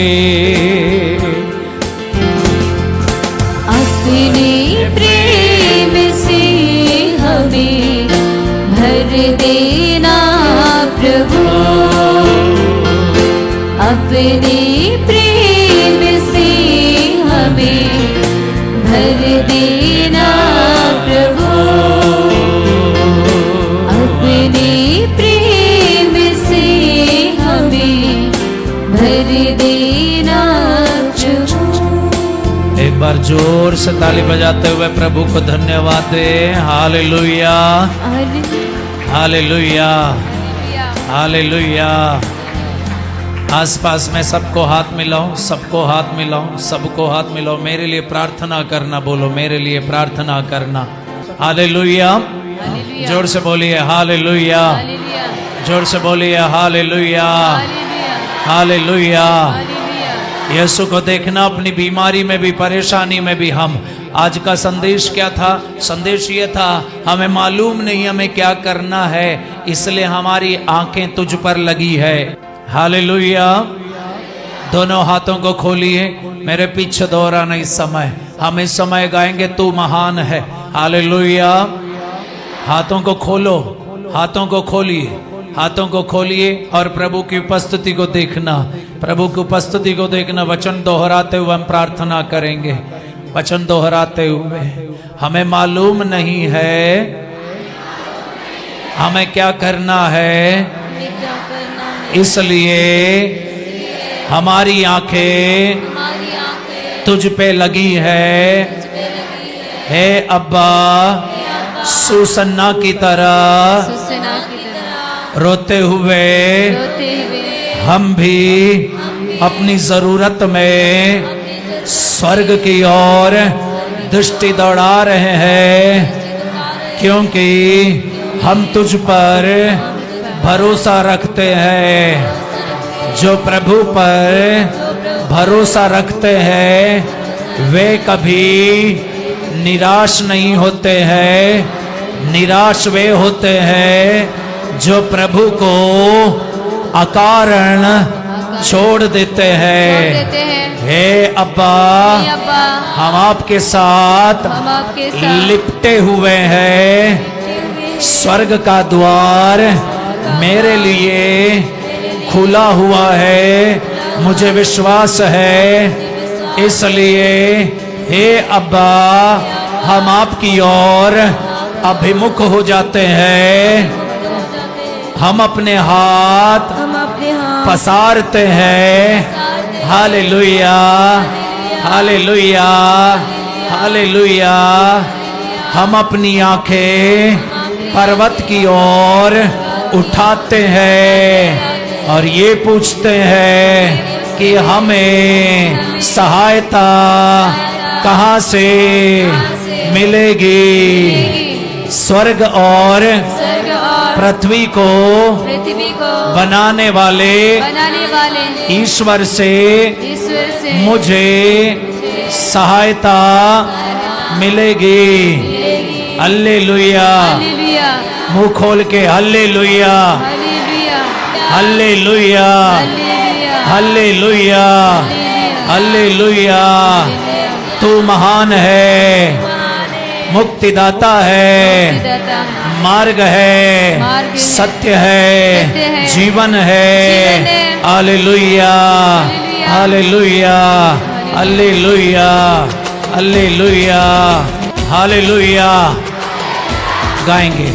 अपने प्रेम से हमें देना प्रभु, अपने प्रेम से हमें भर देना प्रभु, अपने प्रेम से हमें भर देना प्रभु। एक बार जोर से ताली बजाते हुए प्रभु को धन्यवाद दे। Hallelujah, hallelujah, hallelujah. आसपास में सबको हाथ मिलाओ, सबको हाथ मिलाओ, सबको हाथ मिलाओ। मेरे लिए प्रार्थना करना, बोलो मेरे लिए प्रार्थना करना। हालेलुया, जोर से बोलिए हालेलुया, जोर से बोलिए हालेलुया, हालेलुया। यीशु को देखना अपनी बीमारी में भी, परेशानी में भी। हम आज का संदेश क्या था? संदेश ये था, हमें मालूम नहीं हमें क्या करना है, इसलिए हमारी आंखें तुझ पर लगी है। हालेलुया। दोनों हाथों को खोलिए, मेरे पीछे दोहराना। इस समय हम इस समय गाएंगे तू महान है। हालेलुया। हाथों को खोलो, हाथों को खोलिए, हाथों को खोलिए और प्रभु की उपस्थिति को देखना, प्रभु की उपस्थिति को देखना। वचन दोहराते हुए हम प्रार्थना करेंगे, वचन दोहराते हुए। हमें मालूम नहीं है हमें क्या करना है, इसलिए हमारी आंखें तुझ पे लगी है। हे अब्बा, सुसन्ना की तरह रोते हुए हम भी अपनी जरूरत में स्वर्ग की ओर दृष्टि दौड़ा रहे हैं, क्योंकि हम तुझ पर भरोसा रखते हैं। जो प्रभु पर भरोसा रखते हैं वे कभी निराश नहीं होते हैं। निराश वे होते हैं जो प्रभु को अकारण छोड़ देते हैं। हे अब्बा, हम आपके साथ लिपटे हुए हैं। स्वर्ग का द्वार मेरे लिए खुला हुआ है, मुझे विश्वास है। इसलिए हे अब्बा, हम आपकी ओर अभिमुख हो जाते हैं। हम अपने हाथ पसारते हैं। Hallelujah, hallelujah, hallelujah. हम अपनी आंखें पर्वत की ओर उठाते हैं और ये पूछते हैं कि हमें सहायता कहाँ से मिलेगी। स्वर्ग और पृथ्वी को बनाने वाले ईश्वर से मुझे सहायता मिलेगी। हल्लेलुया। मुंह खोल के हल्लेलुया, हल्लेलुया, हल्लेलुया, हल्लेलुया। तू महान है, मुक्तिदाता है, मार्ग है, सत्य है, जीवन है। Hallelujah, hallelujah, hallelujah, hallelujah, hallelujah. गाएंगे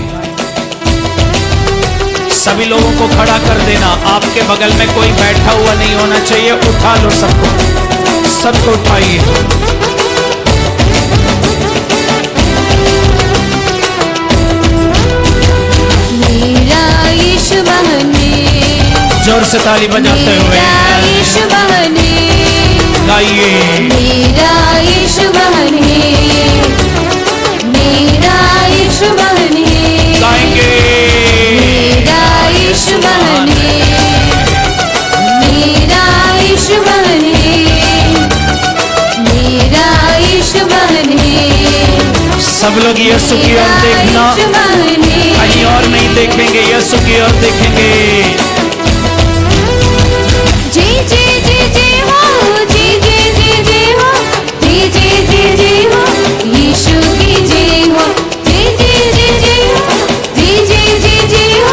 सभी लोगों को खड़ा कर देना। आपके बगल में कोई बैठा हुआ नहीं होना चाहिए। उठा लो सबको, सबको उठाइए। मेरा यीशु महान है। जोर से ताली बजाते हुए यीशु महान है। गाइए। मेरा यीशु महान है, मेरा यीशु महान है। गाएंगे। मेरा यीशु महान है, मेरा यीशु महान है, मेरा यीशु महान है। सब लोग यीशु की ओर देखना, कहीं और नहीं देखेंगे, यीशु की ओर देखेंगे। जी जी जी जी हो, जी जी जी जी हो, जी जी जी जी हो, यीशु की जी हो। जी जी जी जी हो, जी जी जी जी हो,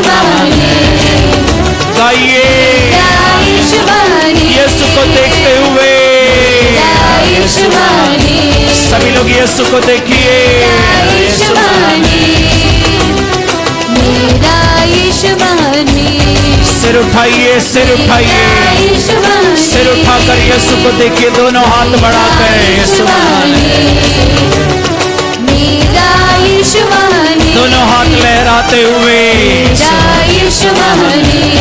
यीशुवानी गाइए यीशुवानी यीशु को देखते हुए यीशुवानी सभी लोग यीशु को देखिए। यीशुवानी मेरा यीशुवानी सिर उठाइए, सिर उठाइए, यीशुवानी सिर उठाकर यीशु को देखिए, दोनों हाथ बढ़ाकर यीशुवानी, मेरा यीशुवानी दोनों हाथ लहराते हुए यीशुवानी